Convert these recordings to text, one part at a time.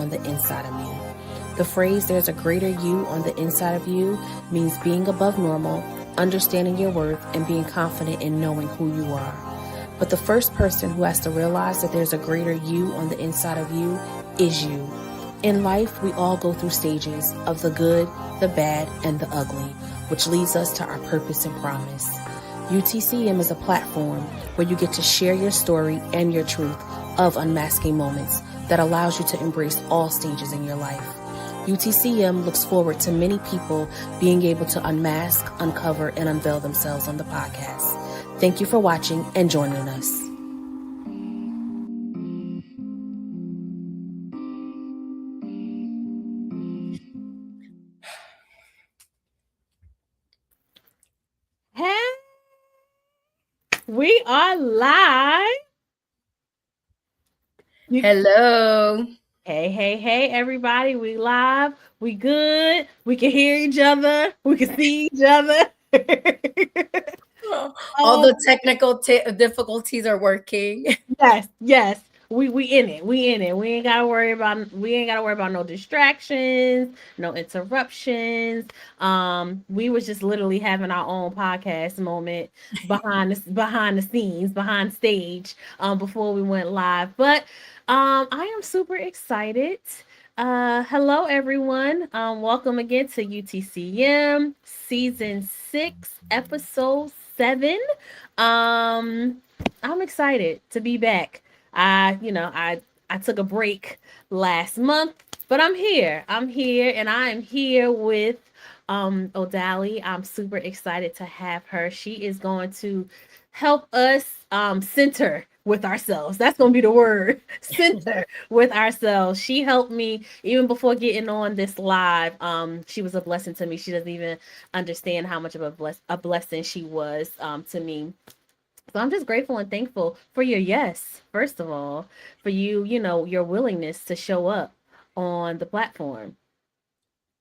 on the inside of me. The phrase, there's a greater you on the inside of you, means being above normal, understanding your worth, and being confident in knowing who you are. But the first person who has to realize that there's a greater you on the inside of you is you. In life, we all go through stages of the good, the bad, and the ugly, which leads us to our purpose and promise. UTCM is a platform where you get to share your story and your truth of unmasking moments that allows you to embrace all stages in your life. UTCM looks forward to many people being able to unmask, uncover, and unveil themselves on the podcast. Thank you for watching and joining us. Hey, we are live. Hello. Hey, everybody. We live. We good. We can hear each other. We can see each other. All the technical difficulties are working. Yes. We in it. We ain't gotta worry about no distractions, no interruptions. We was just literally having our own podcast moment behind the scenes, behind stage, before we went live. But I am super excited. Hello everyone. Welcome again to UTCM season 6, episode 7. I'm excited to be back. I took a break last month, but I'm here. And I am here with Odaly. I'm super excited to have her. She is going to help us center with ourselves. That's going to be the word. Center with ourselves. She helped me even before getting on this live. She was a blessing to me. She doesn't even understand how much of a blessing she was to me. So I'm just grateful and thankful for your yes, first of all, for your willingness to show up on the platform.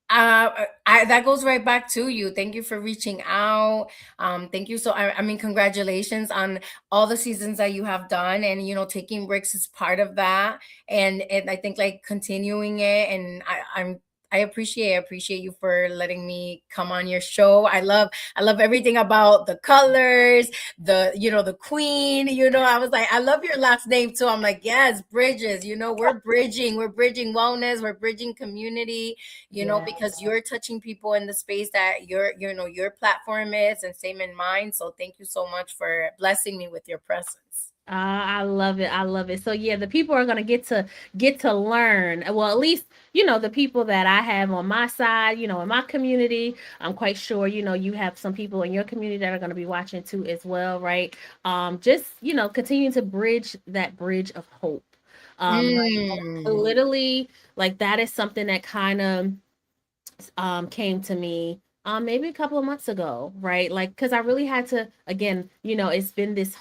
That goes right back to you. Thank you for reaching out. Thank you. So, I mean, congratulations on all the seasons that you have done, and taking breaks is part of that. And I think like continuing it, and I appreciate you for letting me come on your show. I love everything about the colors, the queen. I was like, I love your last name too. I'm like, yes, Bridges. We're bridging wellness, we're bridging community. Because you're touching people in the space that your platform is, and same in mine. So thank you so much for blessing me with your presence. I love it. So yeah, the people are gonna get to learn. Well, at least the people that I have on my side, in my community. I'm quite sure you have some people in your community that are gonna be watching too as well, right? Just continue to bridge that bridge of hope. Literally, like that is something that kind of came to me maybe a couple of months ago, right? Like, because I really had to, again, it's been this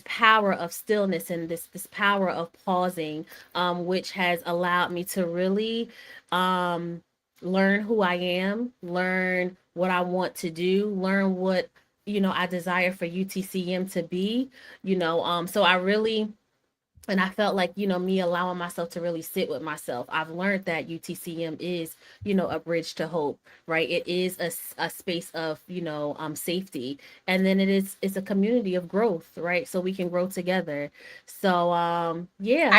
power of stillness and this power of pausing, which has allowed me to really learn who I am, learn what I want to do, learn what I desire for UTCM to be. So I really, and I felt like, me allowing myself to really sit with myself. I've learned that UTCM is, a bridge to hope, right? It is a space of, safety. And then it's a community of growth, right? So we can grow together. So, yeah.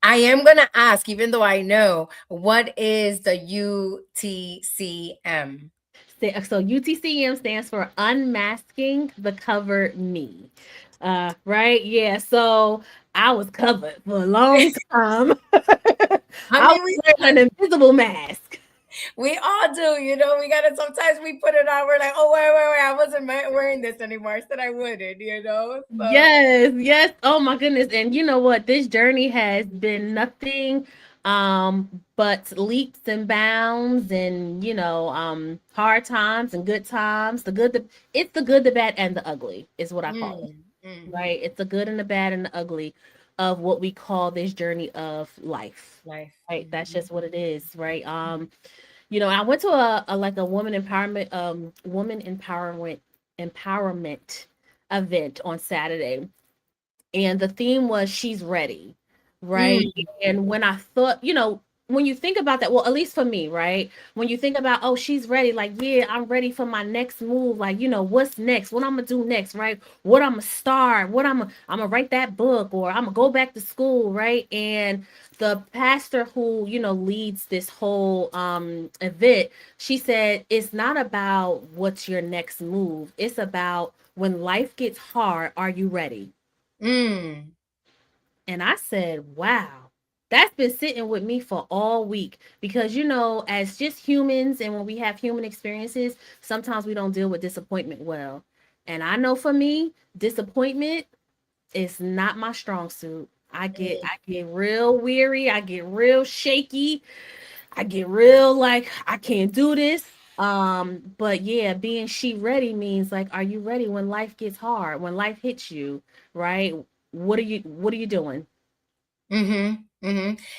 I am going to ask, even though I know, what is the UTCM? So UTCM stands for Unmasking the Covered Me. Right? Yeah. So I was covered for a long time. I was wearing an invisible mask. We all do, we gotta, sometimes we put it on, we're like, oh, wait, I wasn't wearing this anymore. I said I wouldn't, so. Yes. Oh my goodness. And you know what? This journey has been nothing but leaps and bounds, and hard times and good times. It's the good, the bad, and the ugly is what I call it. Right? It's the good and the bad and the ugly of what we call this journey of life. Right? That's just what it is, right? I went to a woman empowerment event on Saturday, and the theme was "She's Ready." right? Mm. And when I thought, when you think about that, well, at least for me, right? When you think about, oh, she's ready, like, yeah, I'm ready for my next move. Like, what's next? What I'm gonna do next, right? What I'm gonna start? I'm gonna write that book, or I'm gonna go back to school, right? And the pastor who, leads this whole event, she said, it's not about what's your next move. It's about when life gets hard, are you ready? Mm. And I said, wow, that's been sitting with me for all week because, as just humans and when we have human experiences, sometimes we don't deal with disappointment well. And I know for me, disappointment is not my strong suit. I get real weary, I get real shaky, I get real like I can't do this. But yeah, being she ready means like, are you ready when life gets hard, when life hits you, right? What are you doing? And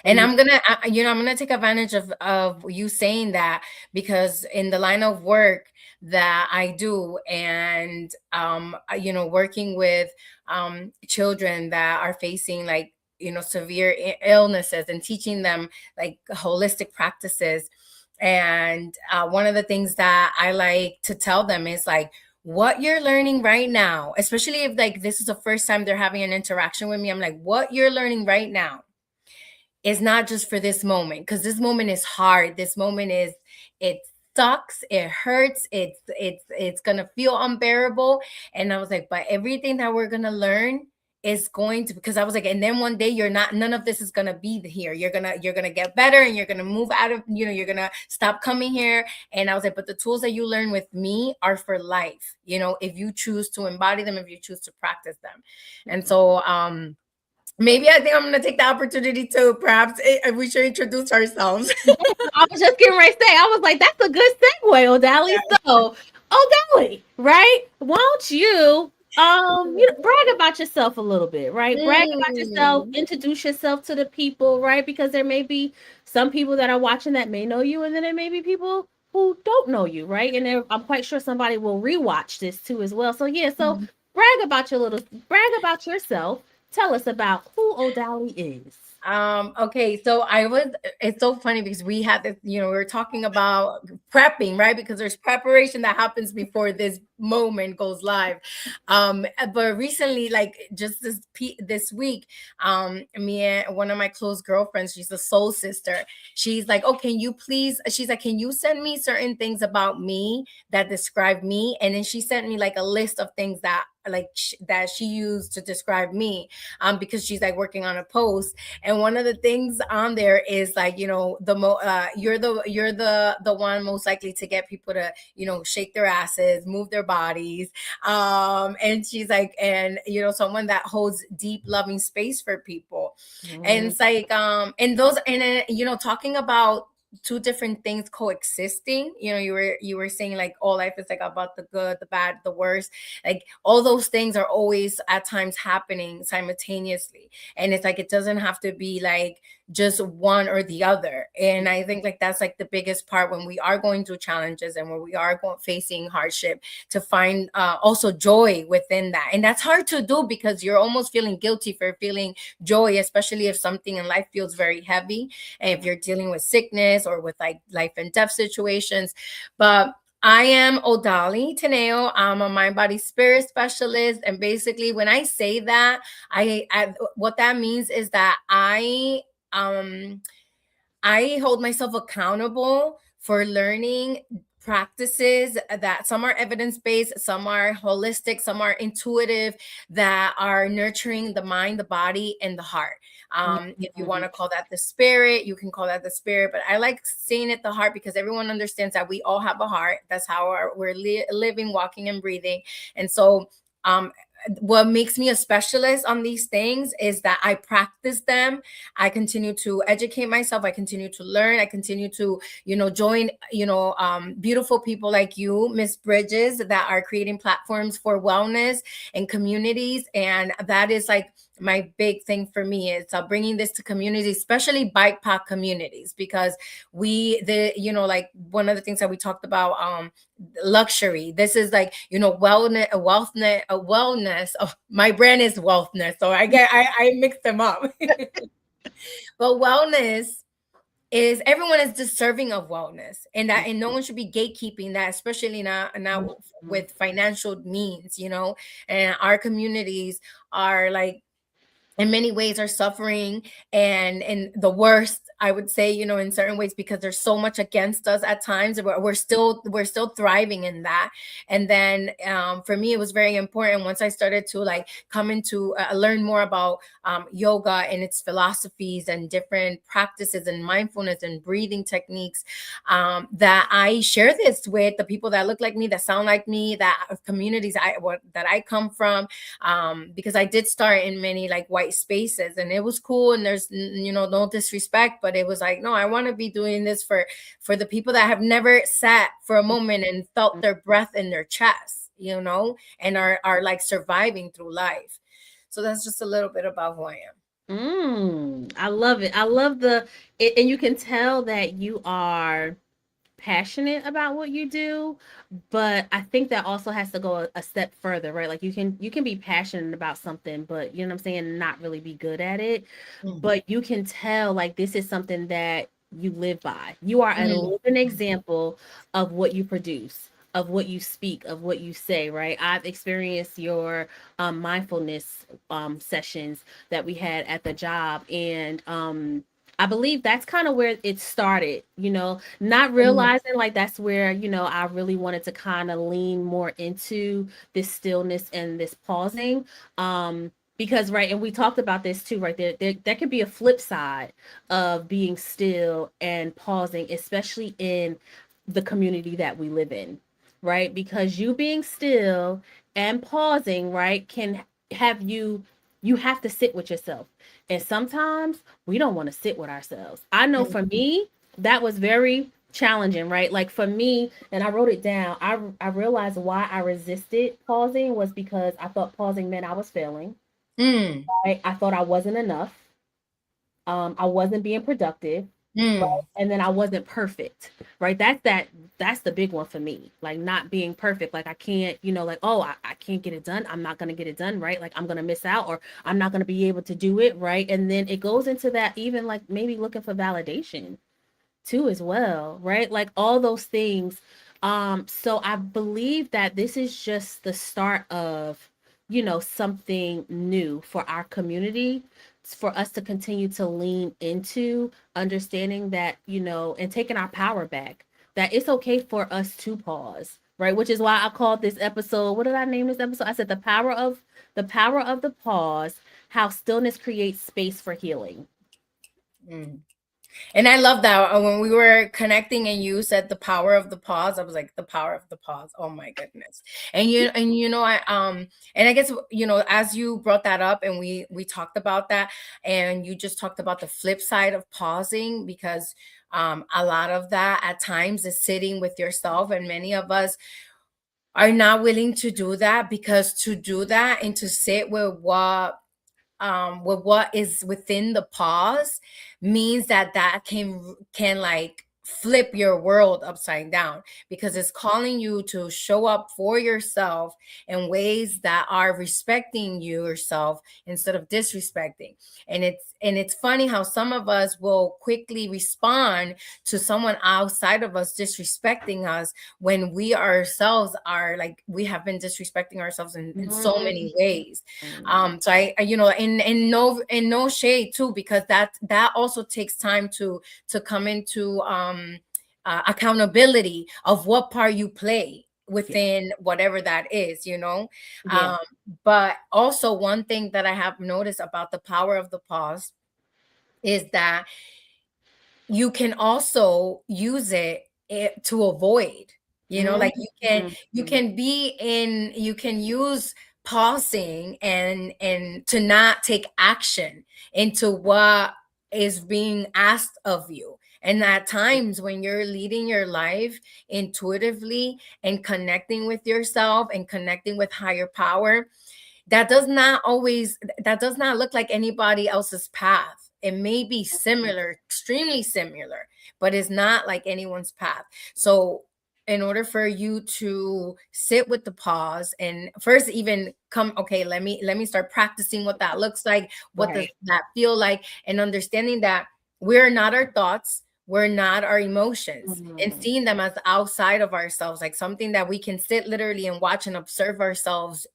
And I'm gonna, I'm gonna take advantage of you saying that, because in the line of work that I do, and working with children that are facing like severe illnesses, and teaching them like holistic practices. And one of the things that I like to tell them is like, what you're learning right now, especially if like this is the first time they're having an interaction with me, I'm like, what you're learning right now is not just for this moment, because this moment is hard. This moment is, it sucks, it hurts, it's gonna feel unbearable. And I was like, but everything that we're gonna learn is going to, because I was like, and then one day you're not, none of this is gonna be here. You're gonna get better, and you're gonna move out of, you're gonna stop coming here. And I was like, but the tools that you learn with me are for life, if you choose to embody them, if you choose to practice them. And so maybe I think I'm going to take the opportunity to perhaps we should introduce ourselves. I was just getting ready to say, I was like, that's a good segue, Odaly. So, Odaly, right? Why don't you, brag about yourself a little bit, right? Brag about yourself, Mm. introduce yourself to the people, right? Because there may be some people that are watching that may know you, and then there may be people who don't know you, right? And I'm quite sure somebody will rewatch this too as well. So yeah, so brag about yourself. Tell us about who Odaly is. Okay, so it's so funny because we had this, we were talking about prepping, right? Because there's preparation that happens before this moment goes live. But recently, like just this week, me and one of my close girlfriends, she's a soul sister. She's like, oh, can you please, she's like, can you send me certain things about me that describe me? And then she sent me like a list of things that like that she used to describe me, because she's like working on a post. And one of the things on there is like, you're the one most likely to get people to, shake their asses, move their bodies. And she's like, and someone that holds deep loving space for people. And it's like, and those, and then, talking about two different things coexisting. You were saying like all life is like about the good, the bad, the worst. Like all those things are always at times happening simultaneously. And it's like, it doesn't have to be like just one or the other. And I think like that's like the biggest part when we are going through challenges and when we are facing hardship, to find also joy within that. And that's hard to do because you're almost feeling guilty for feeling joy, especially if something in life feels very heavy, and if you're dealing with sickness or with like life and death situations. But I am Odaly Tineo. I'm a mind body spirit specialist. And basically when I say that, I what that means is that um I hold myself accountable for learning practices that some are evidence-based, some are holistic, some are intuitive, that are nurturing the mind, the body, and the heart. If you want to call that the spirit, you can call that the spirit, but I like saying it the heart because everyone understands that we all have a heart. That's how we're living, walking, and breathing. And so what makes me a specialist on these things is that I practice them. I continue to educate myself. I continue to learn. I continue to, join, beautiful people like you, Miss Bridges, that are creating platforms for wellness and communities. And that is like my big thing for me is bringing this to communities, especially BIPOC communities, because like one of the things that we talked about, luxury. This is like, wellness, wellness. Oh, my brand is Wealthness, so I mix them up. But wellness is, everyone is deserving of wellness, and no one should be gatekeeping that, especially not Mhm. with financial means, and our communities are like, in many ways, are suffering, and the worst, I would say, in certain ways, because there's so much against us at times. We're still thriving in that. And then, for me, it was very important once I started to like come into learn more about yoga and its philosophies and different practices and mindfulness and breathing techniques, that I share this with the people that look like me, that sound like me, that communities that I come from, because I did start in many like white spaces, and it was cool, and there's no disrespect, but it was like, no, I want to be doing this for the people that have never sat for a moment and felt their breath in their chest, and are like surviving through life. So that's just a little bit about who I am. I love it. I love and you can tell that you are passionate about what you do, but I think that also has to go a step further, right? Like you can be passionate about something, but you know what I'm saying, not really be good at it. Mm, But you can tell like this is something that you live by. You are a mm, living example of what you produce, of what you speak, of what you say, right? I've experienced your mindfulness sessions that we had at the job, and I believe that's kind of where it started, not mm, realizing like that's where, I really wanted to kind of lean more into this stillness and this pausing. Because, right, and we talked about this too, right? There could be a flip side of being still and pausing, especially in the community that we live in, right? Because you being still and pausing, right, can have you have to sit with yourself. And sometimes we don't want to sit with ourselves. I know mm, for me, that was very challenging, right? Like for me, and I wrote it down, I realized why I resisted pausing was because I thought pausing meant I was failing. mm, Right? I thought I wasn't enough. I wasn't being productive, right? mm, And then I wasn't perfect, right? That's the big one for me. Like not being perfect. Like I can't, like, oh, I can't get it done. I'm not gonna get it done, right? Like I'm gonna miss out or I'm not gonna be able to do it, right? And then it goes into that even like maybe looking for validation too as well, right? Like all those things. So I believe that this is just the start of, something new for our community, for us to continue to lean into understanding that, and taking our power back, that it's okay for us to pause, right? Which is why I called this episode, what did I name this episode? I said the power of the pause, how stillness creates space for healing. mm. And I love that, when we were connecting and you said the power of the pause, I was like, the power of the pause. Oh my goodness. And I guess, as you brought that up and we talked about that, and you just talked about the flip side of pausing, because a lot of that at times is sitting with yourself, and many of us are not willing to do that, because to do that and to sit with what is within the pause means that can like flip your world upside down, because it's calling you to show up for yourself in ways that are respecting you yourself instead of disrespecting. And it's funny how some of us will quickly respond to someone outside of us disrespecting us, when we ourselves are like, we have been disrespecting ourselves in so many ways. So in no shade too, because that also takes time to come into accountability of what part you play Yeah. within whatever that is, Yeah. um but also, one thing that I have noticed about the power of the pause is that you can also use it to avoid, like Mhm. you can use pausing and to not take action into what is being asked of you. And at times when you're leading your life intuitively and connecting with yourself and connecting with higher power, that does not look like anybody else's path. It may be similar, extremely similar, but it's not like anyone's path. So in order for you to sit with the pause and first even come, okay, let me start practicing what that looks like, what does Right. that feel like, and understanding that we're not our thoughts, we're not our emotions, and Mm. seeing them as outside of ourselves, like something that we can sit literally and watch and observe ourselves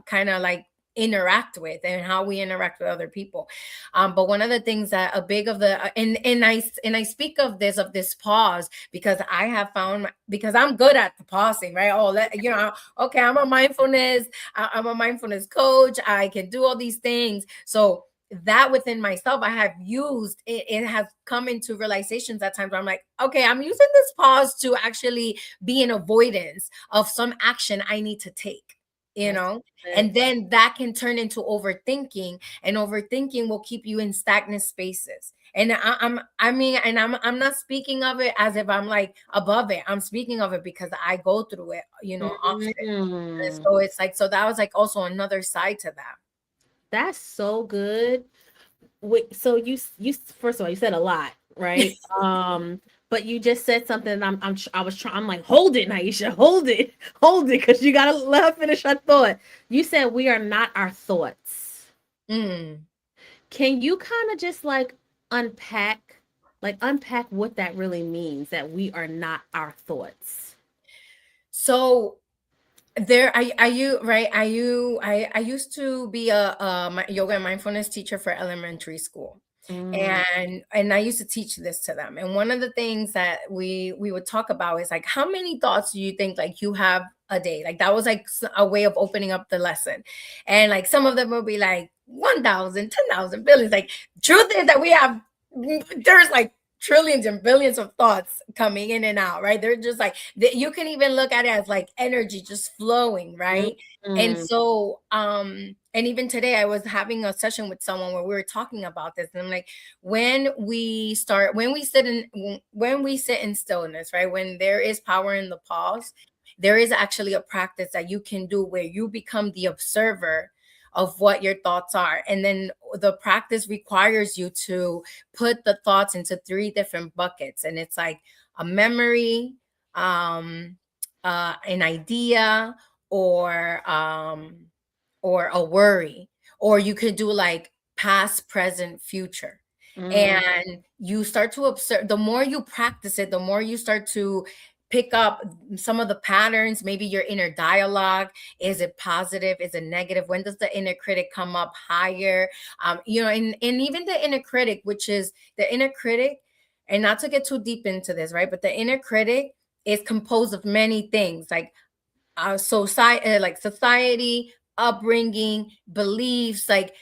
kind of like interact with, and how we interact with other people. But one of the things that a big of the and I speak of this pause because I have found, because I'm good at the pausing, right? Oh, okay, I'm a mindfulness coach, I can do all these things. So that within myself, I have used it, it has come into realizations at times where I'm like, okay, I'm using this pause to actually be in avoidance of some action I need to take, you That's know. good. And then that can turn into overthinking, and overthinking will keep you in stagnant spaces. And I'm not speaking of it as if I'm like above it. I'm speaking of it because I go through it, often. And Mm. so it's like, so that was like also another side to that. That's so good. Wait, so you first of all, you said a lot, right? But you just said something. And I was trying. I'm like, hold it, Naisha, hold it, because you gotta let her finish her thought. You said we are not our thoughts. Mm. Can you kind of just unpack, unpack what that really means, that we are not our thoughts? So there, I you right, I used to be a yoga and mindfulness teacher for elementary school. Mm, And I used to teach this to them. And one of the things that we would talk about is like, how many thoughts do you think like you have a day? Like that was like a way of opening up the lesson. And like some of them would be like 1,000, 10,000 billions. Like truth is that we have, there's like trillions and billions of thoughts coming in and out, right? They're just like, you can even look at it as like energy just flowing, mm, right? And mm, so and even today I was having a session with someone where we were talking about this, and I'm like, when we sit in stillness, right, when there is power in the pause, there is actually a practice that you can do where you become the observer of what your thoughts are. And then the practice requires you to put the thoughts into three different buckets, and it's like a memory, um an idea, or a worry. Or you could do like past, present, future. mm, And you start to observe, the more you practice it, the more you start to pick up some of the patterns, maybe your inner dialogue. Is it positive, is it negative? When does the inner critic come up higher? And even the inner critic, which is the inner critic, and not to get too deep into this, right, but the inner critic is composed of many things, like society, upbringing, beliefs, like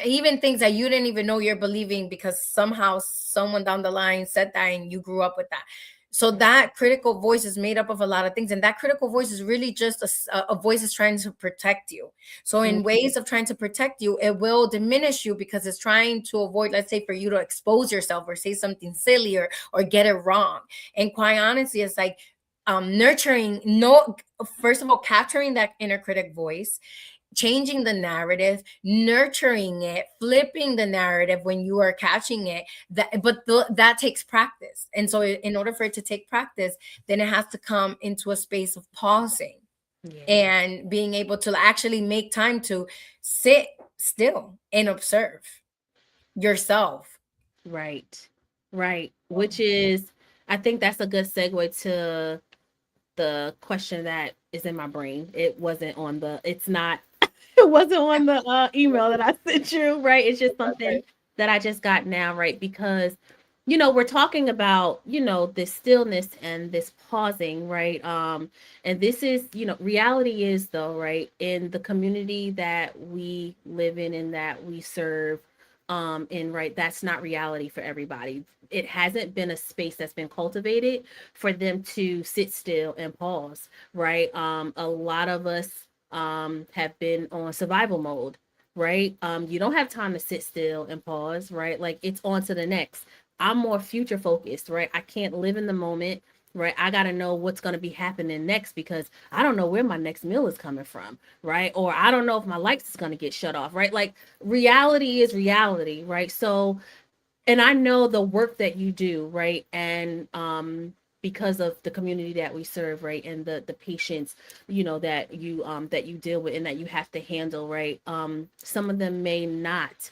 even things that you didn't even know you're believing because somehow someone down the line said that and you grew up with that. So that critical voice is made up of a lot of things, and that critical voice is really just a voice is trying to protect you. So mm, in ways of trying to protect you, it will diminish you because it's trying to avoid, let's say, for you to expose yourself or say something silly, or get it wrong. And quite honestly, it's like nurturing, no first of all, capturing that inner critic voice, changing the narrative, nurturing it, flipping the narrative when you are catching it. That takes practice. And so in order for it to take practice, then it has to come into a space of pausing yeah. and being able to actually make time to sit still and observe yourself. Right. Right. Which is, I think that's a good segue to the question that is in my brain. It wasn't on the, it's not, it wasn't on the email that I sent you, right? It's just something Okay. that I just got now, right? Because, we're talking about, this stillness and this pausing, right? And this is, reality is though, right? In the community that we live in and that we serve, and right, that's not reality for everybody. It hasn't been a space that's been cultivated for them to sit still and pause, right? A lot of us have been on survival mode, right? You don't have time to sit still and pause, right? Like it's on to the next. I'm more future focused, right? I can't live in the moment, right? I got to know what's going to be happening next because I don't know where my next meal is coming from, right? Or I don't know if my lights is going to get shut off, right? Like reality is reality, right? So, and I know the work that you do, right? And because of the community that we serve, right, and the patients, that you deal with and that you have to handle, right. Some of them may not,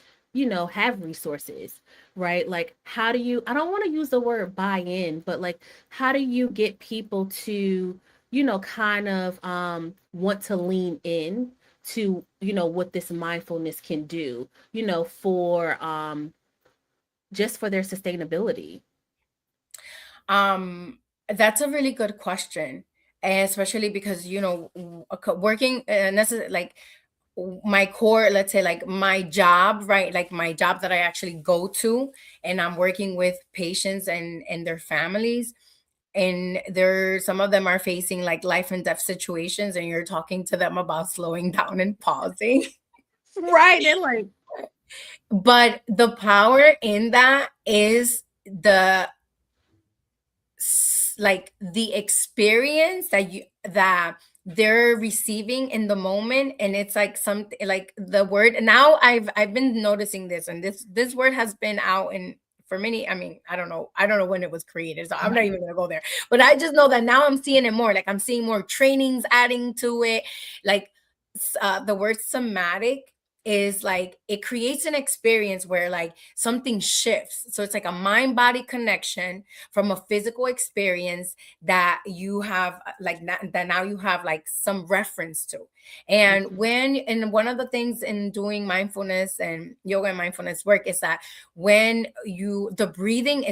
have resources, right. Like, how do you, I don't want to use the word buy in, but like, how do you get people to, kind of want to lean in to, what this mindfulness can do, for just for their sustainability? That's a really good question, and especially because working like my core, let's say like my job, right? Like my job that I actually go to, and I'm working with patients and their families, and some of them are facing like life and death situations, and you're talking to them about slowing down and pausing. Right. They're like, But the power in that is like the experience that they're receiving in the moment. And it's like something like the word, now I've been noticing this, and this word has been out in for many, I mean, I don't know when it was created, so I'm not even gonna go there, but I just know that now I'm seeing it more, like I'm seeing more trainings adding to it. Like the word somatic is like it creates an experience where like something shifts, so it's like a mind body connection from a physical experience that you have that now you have like some reference to. And one of the things in doing mindfulness and yoga and mindfulness work is that when the breathing,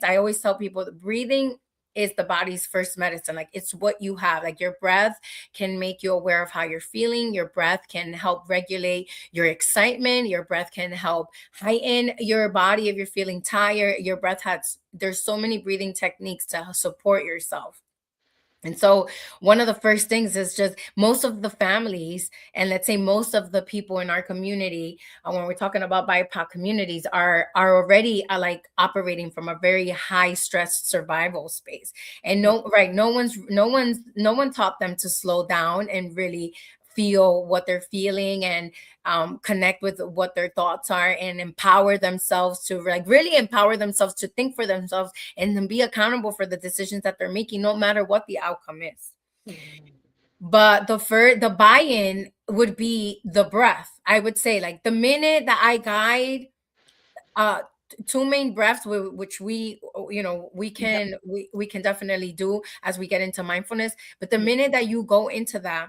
I always tell people the breathing is the body's first medicine. Like it's what you have, like your breath can make you aware of how you're feeling. Your breath can help regulate your excitement. Your breath can help heighten your body if you're feeling tired. There's so many breathing techniques to support yourself. And so one of the first things is just most of the families, and let's say most of the people in our community, when we're talking about BIPOC communities, are already like operating from a very high stress survival space. And no one taught them to slow down and really feel what they're feeling, and connect with what their thoughts are, and empower themselves to like really empower themselves to think for themselves, and then be accountable for the decisions that they're making, no matter what the outcome is. But the buy-in would be the breath. I would say like the minute that I guide two main breaths, which we can definitely do as we get into mindfulness. But the minute that you go into that,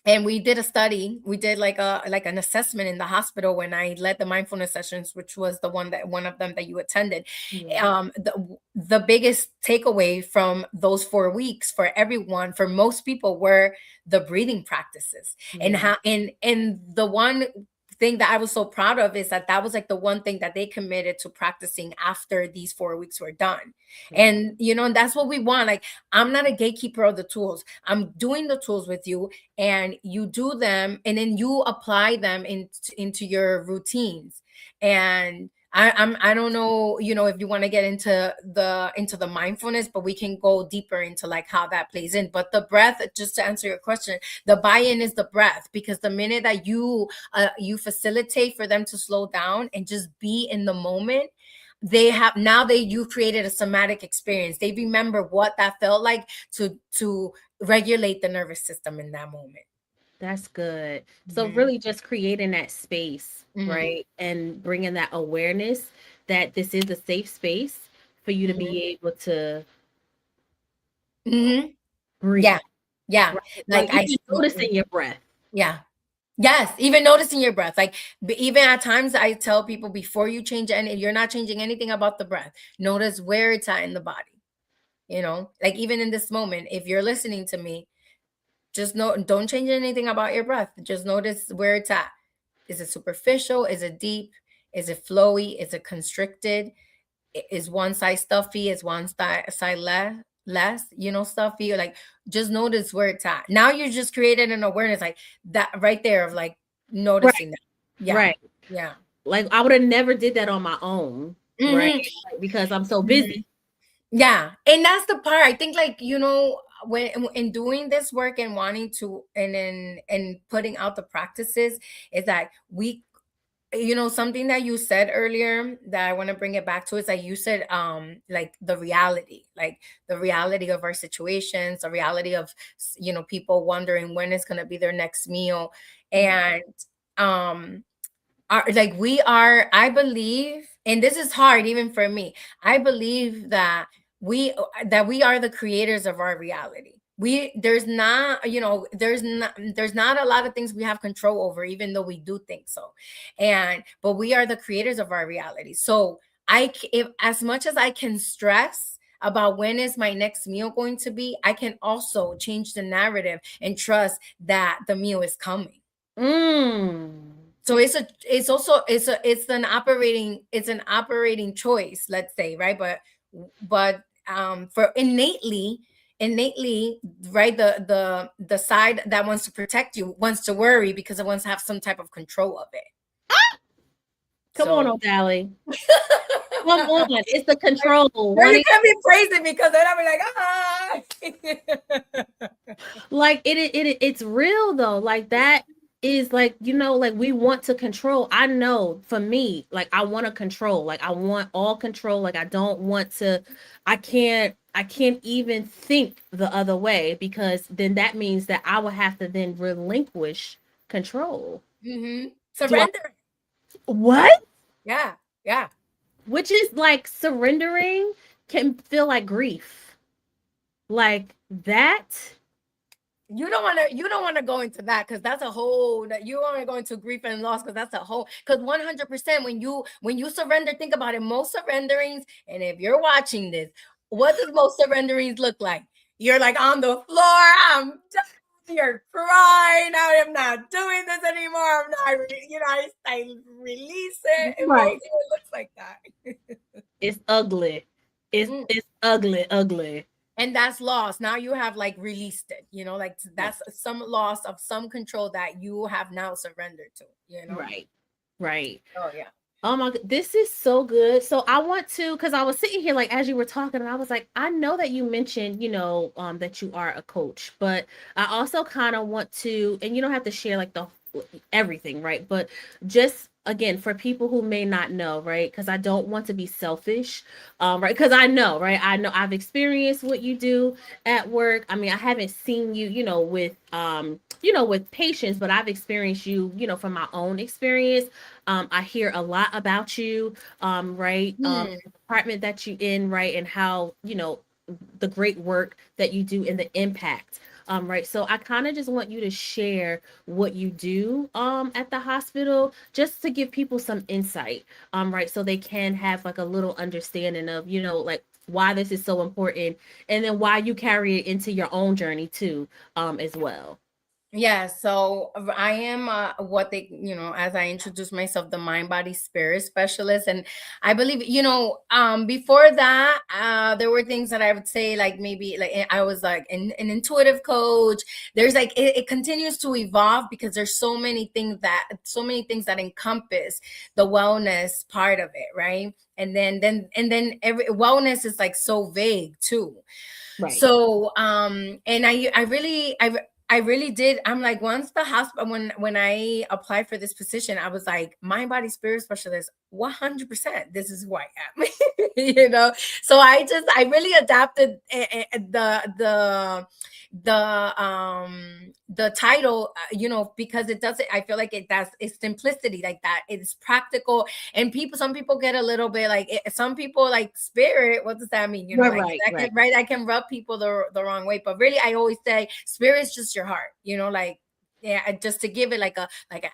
and we did a study, we did like an assessment in the hospital when I led the mindfulness sessions, which was one of them that you attended. The biggest takeaway from those 4 weeks for everyone, for most people, were the breathing practices. And how and the one thing that I was so proud of is that was like the one thing that they committed to practicing after these 4 weeks were done. And and that's what we want. Like, I'm not a gatekeeper of the tools. I'm doing the tools with you, and you do them, and then you apply them into your routines. And I don't know, if you want to get into the mindfulness, but we can go deeper into like how that plays in. But the breath, just to answer your question, the buy-in is the breath, because the minute that you facilitate for them to slow down and just be in the moment, you've created a somatic experience. They remember what that felt like to regulate the nervous system in that moment. That's good. So really just creating that space, right? And bringing that awareness that this is a safe space for you to be able to breathe. Yeah. Right? Like even noticing your breath. Yeah. Yes, even noticing your breath. Like, even at times I tell people, before you change you're not changing anything about the breath. Notice where it's at in the body. Like, even in this moment, if you're listening to me, just don't change anything about your breath. Just notice where it's at. Is it superficial? Is it deep? Is it flowy? Is it constricted? Is one side stuffy? Is one side less, stuffy? Like, just notice where it's at. Now you just created an awareness, like that right there, of like noticing that. Yeah. Right. Yeah. Like, I would have never did that on my own, right? Like, because I'm so busy. Yeah. And that's the part, I think, like, when in doing this work and wanting to and putting out the practices, is that you know, something that you said earlier that I want to bring it back to is like you said, like the reality, of our situations, the reality of, you know, people wondering when it's going to be their next meal. And um like we are, I believe, and this is hard even for me, I believe that we are the creators of our reality. There's not, you know, there's not a lot of things we have control over, even though we do think so. But we are the creators of our reality. So if as much as I can stress about when is my next meal going to be, I can also change the narrative and trust that the meal is coming. So it's an operating choice, let's say, right? But for innately, right, the side that wants to protect you wants to worry because it wants to have some type of control of it. Come on, Odaly. Come on, it's the control. You can't be praising me because then I'll be like, like it's real though. Like that is like, you know, like we want to control. I know for me, like I want to control. Like I want all control. Like I don't want to. I can't even think the other way, because then that means that I would have to then relinquish control. Surrender. What? Yeah. Which is like surrendering can feel like grief. Like that. You don't want to go into that, because that's a whole, that you want to go into grief and loss, because that's a whole, because 100% when you surrender, think about it, most surrenderings, and if you're watching this, what does most surrenderings look like? You're like on the floor, I'm done. You're crying. I am not doing this anymore. I'm not, you know, I release it. Right. It looks like that. It's ugly. It's ugly. And that's loss. Now you have like released it, you know, like that's some loss of some control that you have now surrendered to, you know? Right. Oh, yeah. Oh my God, this is so good. So I want to, because I was sitting here like as you were talking, and I was like, I know that you mentioned, you know, that you are a coach, but I also kind of want to, and you don't have to share like the everything, right? But just again, for people who may not know, right? Because I don't want to be selfish, right? Because I know, right? I know I've experienced what you do at work. I mean, I haven't seen you, you know, with patients, but I've experienced you, you know, from my own experience. I hear a lot about you, right? The department that you in, right? And how, you know, the great work that you do and the impact. Right. So I kind of just want you to share what you do at the hospital, just to give people some insight. Right. So they can have like a little understanding of, you know, like why this is so important, and then why you carry it into your own journey too, as well. Yeah, so I am what they, you know, as I introduced myself, the mind, body, spirit specialist. And I believe, you know, before that, there were things that I would say, like maybe like I was like an intuitive coach. There's like, it continues to evolve because there's so many things that encompass the wellness part of it, right? And then every wellness is like so vague too. Right. So and I really did. I'm like, once the hospital, when I applied for this position, I was like, mind, body, spirit specialist, 100%. This is who I am, you know. So I really adapted the title, you know, because it doesn't. I feel like it's simplicity, like that. It's practical, and some people get a little bit like some people like spirit. What does that mean? You know, like that can rub people the wrong way. But really, I always say spirit is just your heart. You know, like, yeah, just to give it like an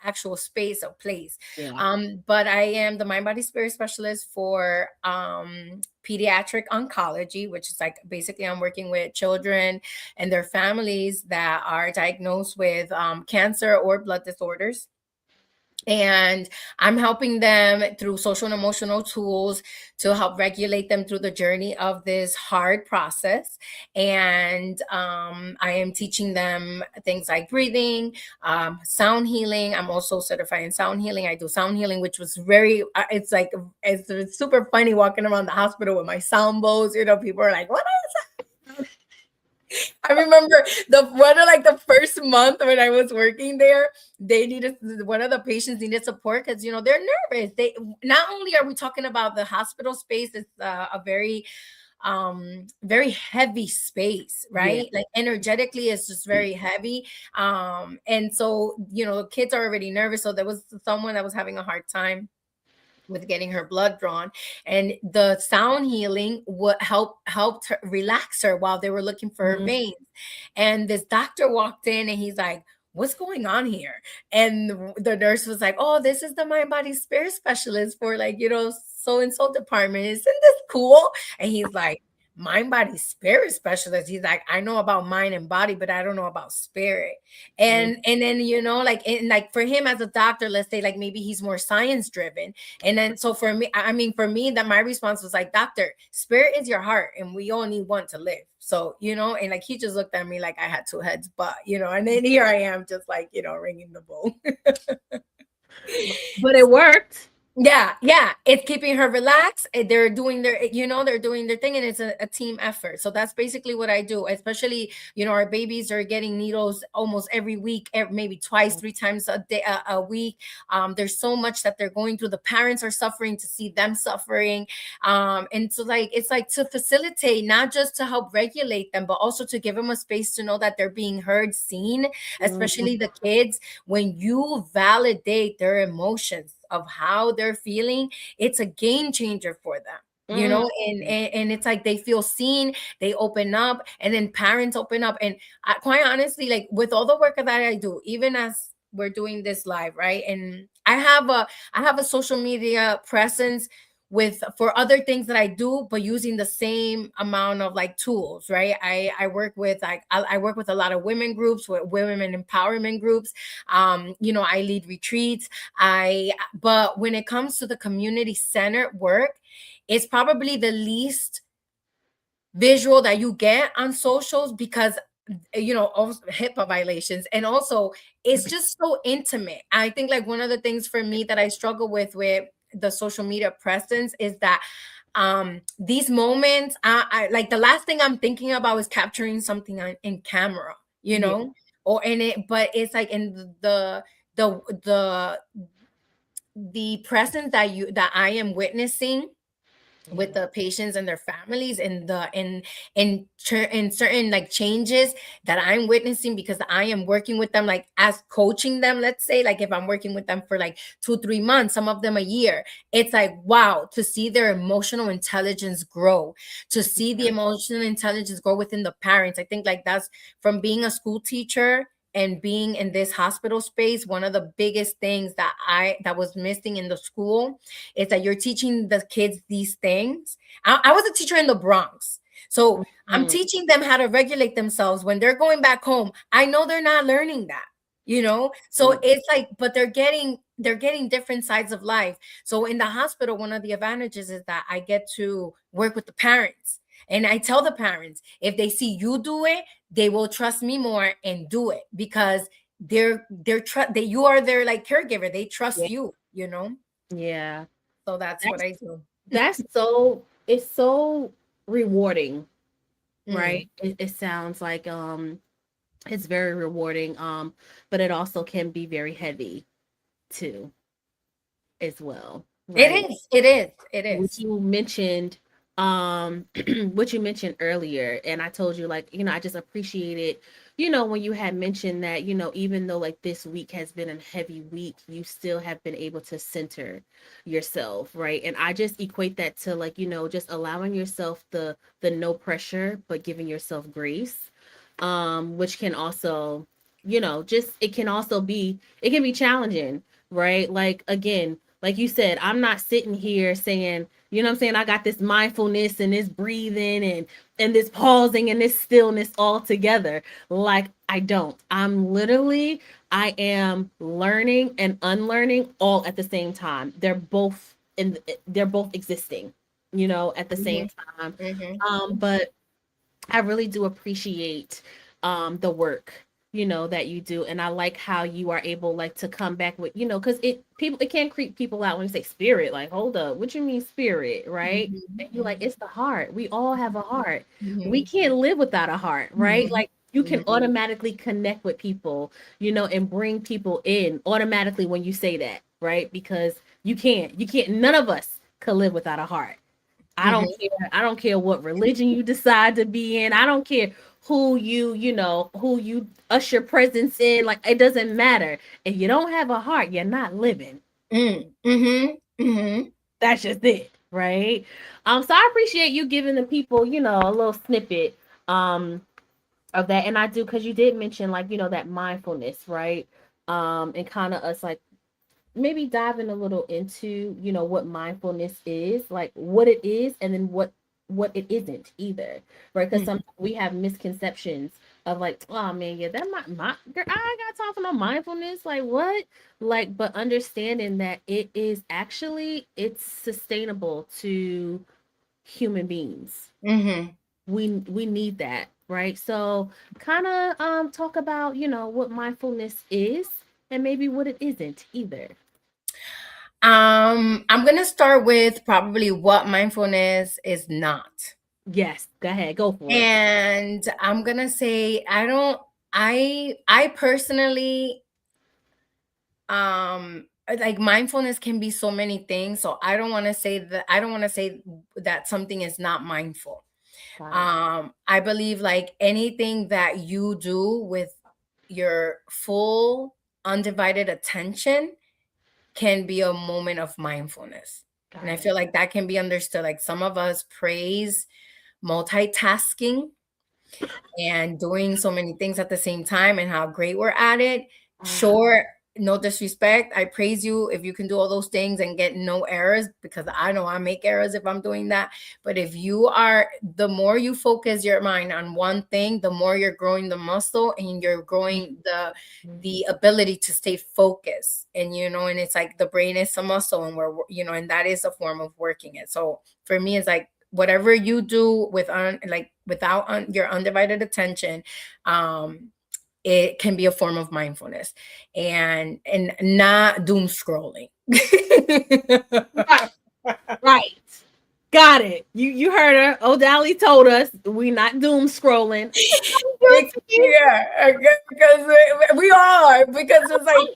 actual space or place. Yeah. But I am the mind, body, spirit specialist for pediatric oncology, which is like basically I'm working with children and their families that are diagnosed with cancer or blood disorders. And I'm helping them through social and emotional tools to help regulate them through the journey of this hard process. And I am teaching them things like breathing, sound healing. I'm also certified in sound healing. I do sound healing, which was it's like, it's super funny walking around the hospital with my sound bowls. You know, people are like, what is that? I remember the one of like the first month when I was working there, they needed one of the patients needed support because they're nervous. They not only are we talking about the hospital space, it's a very heavy space, Yeah. right? Like energetically it's just very heavy. And so kids are already nervous, so there was someone that was having a hard time with getting her blood drawn, and the sound healing would helped her relax her while they were looking for her Mhm. veins. And this doctor walked in and he's like, what's going on here? And the nurse was like, oh, this is the mind body spirit specialist for like so and so department, isn't this cool? And he's like, mind body spirit specialist, he's like, I know about mind and body, but I don't know about spirit. And then like, and like for him as a doctor, let's say like maybe he's more science driven. And then so for me, I mean, for me, that my response was like, doctor, spirit is your heart and we all need one to live. So, and like he just looked at me like I had two heads, but and then here I am just like, ringing the bell. But it worked. Yeah, it's keeping her relaxed. They're doing they're doing their thing, and it's a team effort. So that's basically what I do. Especially, our babies are getting needles almost every week, maybe twice, three times a day, a week. There's so much that they're going through. The parents are suffering to see them suffering, and so like it's like to facilitate, not just to help regulate them, but also to give them a space to know that they're being heard, seen. Mhm. Especially the kids, when you validate their emotions of how they're feeling, it's a game changer for them. Mhm. And it's like they feel seen, they open up, and then parents open up. And quite honestly, like with all the work that I do, even as we're doing this live, right? And I have a social media presence with for other things that I do, but using the same amount of like tools, right? I work with I work with a lot of women groups, with women empowerment groups. I lead retreats. But when it comes to the community centered work, it's probably the least visual that you get on socials because also HIPAA violations, and also it's just so intimate. I think like one of the things for me that I struggle with the social media presence is that these moments, I like the last thing I'm thinking about is capturing something in camera, Yeah. or in it, but it's like in the the the presence that I am witnessing with the patients and their families, and in certain like changes that I'm witnessing because I am working with them, like as coaching them. Let's say like if I'm working with them for like 2-3 months, some of them a year, it's like wow, to see their emotional intelligence grow, to see the emotional intelligence grow within the parents. I think like that's from being a school teacher and being in this hospital space, one of the biggest things that was missing in the school is that you're teaching the kids these things. I was a teacher in the Bronx. So I'm Mhm. teaching them how to regulate themselves when they're going back home. I know they're not learning that. So it's like, but they're getting different sides of life. So in the hospital, one of the advantages is that I get to work with the parents. And I tell the parents, if they see you do it, they will trust me more and do it because you are their like caregiver. They trust Yeah. you. Yeah. So that's what That's I do. that's so it's so rewarding, right? Mm. It sounds like it's very rewarding, but it also can be very heavy too as well, It right? is. It is. It What is. you mentioned, um what you mentioned earlier, and I told you, like, I just appreciated, when you had mentioned that, even though like this week has been a heavy week, you still have been able to center yourself, right? And I just equate that to like, just allowing yourself the no pressure but giving yourself grace, which can also, just it can be challenging, right? Like, again, like you said, I'm not sitting here saying, what I'm saying, I got this mindfulness and this breathing and this pausing and this stillness all together. Like, I don't. I am learning and unlearning all at the same time. They're both existing, at the same Hmm. time. Hmm. But I really do appreciate the work that you do. And I like how you are able like to come back with, because it can creep people out when you say spirit, like, hold up, what you mean spirit, right? And you're like, it's the heart. We all have a heart. We can't live without a heart, right? Like you can automatically connect with people, and bring people in automatically when you say that, right? Because you can't, none of us could live without a heart. I don't care. I don't care what religion you decide to be in. I don't care who you usher presence in. Like it doesn't matter. If you don't have a heart, you're not living. That's just it, right? So I appreciate you giving the people, a little snippet of that. And I do, because you did mention like, that mindfulness, right? And kind of us like maybe diving a little into what mindfulness is, like what it is, and then what it isn't either, right? Because sometimes we have misconceptions of like, oh man, yeah, that my girl, I got time for no mindfulness, like what, like, but understanding that it's sustainable to human beings. We need that, right? So kind of talk about what mindfulness is and maybe what it isn't either. I'm gonna start with probably what mindfulness is not. Yes, go ahead, go for it. And I'm gonna say I personally like mindfulness can be so many things. So I don't want to say that something is not mindful. I believe like anything that you do with your full undivided attention can be a moment of mindfulness. And I feel like that can be understood. Like some of us praise multitasking and doing so many things at the same time and how great we're at it. Sure, no disrespect. I praise you if you can do all those things and get no errors, because I know I make errors if I'm doing that. But if the more you focus your mind on one thing, the more you're growing the muscle and you're growing the ability to stay focused. And and it's like the brain is a muscle, and and that is a form of working it. So for me, it's like whatever you do without your undivided attention, it can be a form of mindfulness, and not doom scrolling. Right. Got it. You heard her. Odaly told us we not doom scrolling. Yeah, because we are, because it's like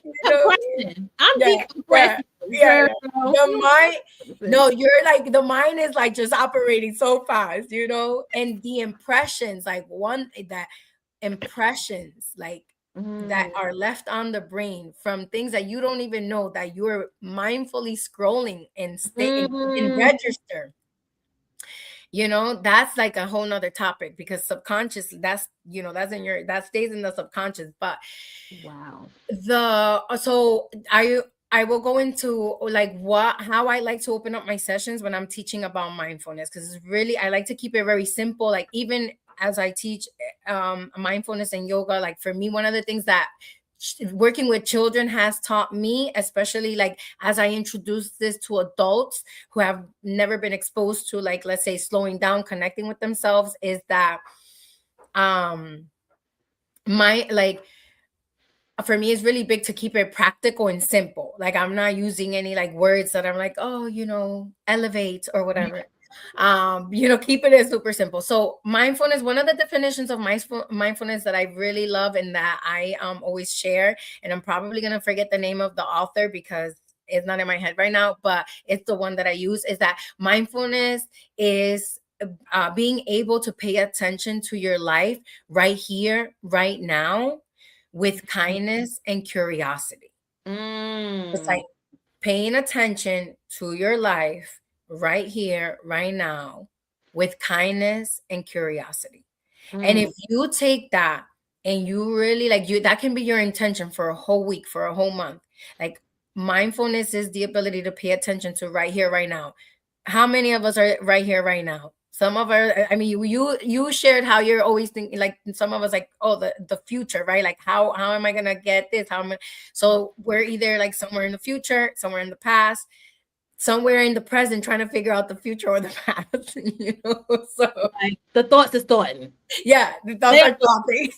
I'm decompressing. The mind, no, you're like the mind is like just operating so fast, and the impressions, like impressions like that are left on the brain from things that you don't even know that you're mindfully scrolling and stay in register. That's like a whole nother topic, because subconscious, that stays in the subconscious. But wow, so I will go into like how I like to open up my sessions when I'm teaching about mindfulness, because it's really, I like to keep it very simple. Like even as I teach mindfulness and yoga, like for me, one of the things that working with children has taught me, especially like as I introduce this to adults who have never been exposed to, like, let's say, slowing down, connecting with themselves, is that for me, it's really big to keep it practical and simple. Like I'm not using any like words that I'm like, oh, elevate or whatever. Keep it as super simple. So mindfulness, one of the definitions of mindfulness that I really love and that I always share, and I'm probably gonna forget the name of the author because it's not in my head right now, but it's the one that I use, is that mindfulness is being able to pay attention to your life right here, right now, with kindness and curiosity. It's like paying attention to your life right here, right now, with kindness and curiosity. And if you take that and you really that can be your intention for a whole week, for a whole month. Like mindfulness is the ability to pay attention to right here, right now. How many of us are right here, right now? Some of our, I mean, you shared how you're always thinking, like some of us like, oh, the future, right? Like how am I gonna get this? So we're either like somewhere in the future, somewhere in the past, somewhere in the present, trying to figure out the future or the past. So like, the thoughts is thoughting. Yeah, the thoughts are thoughting.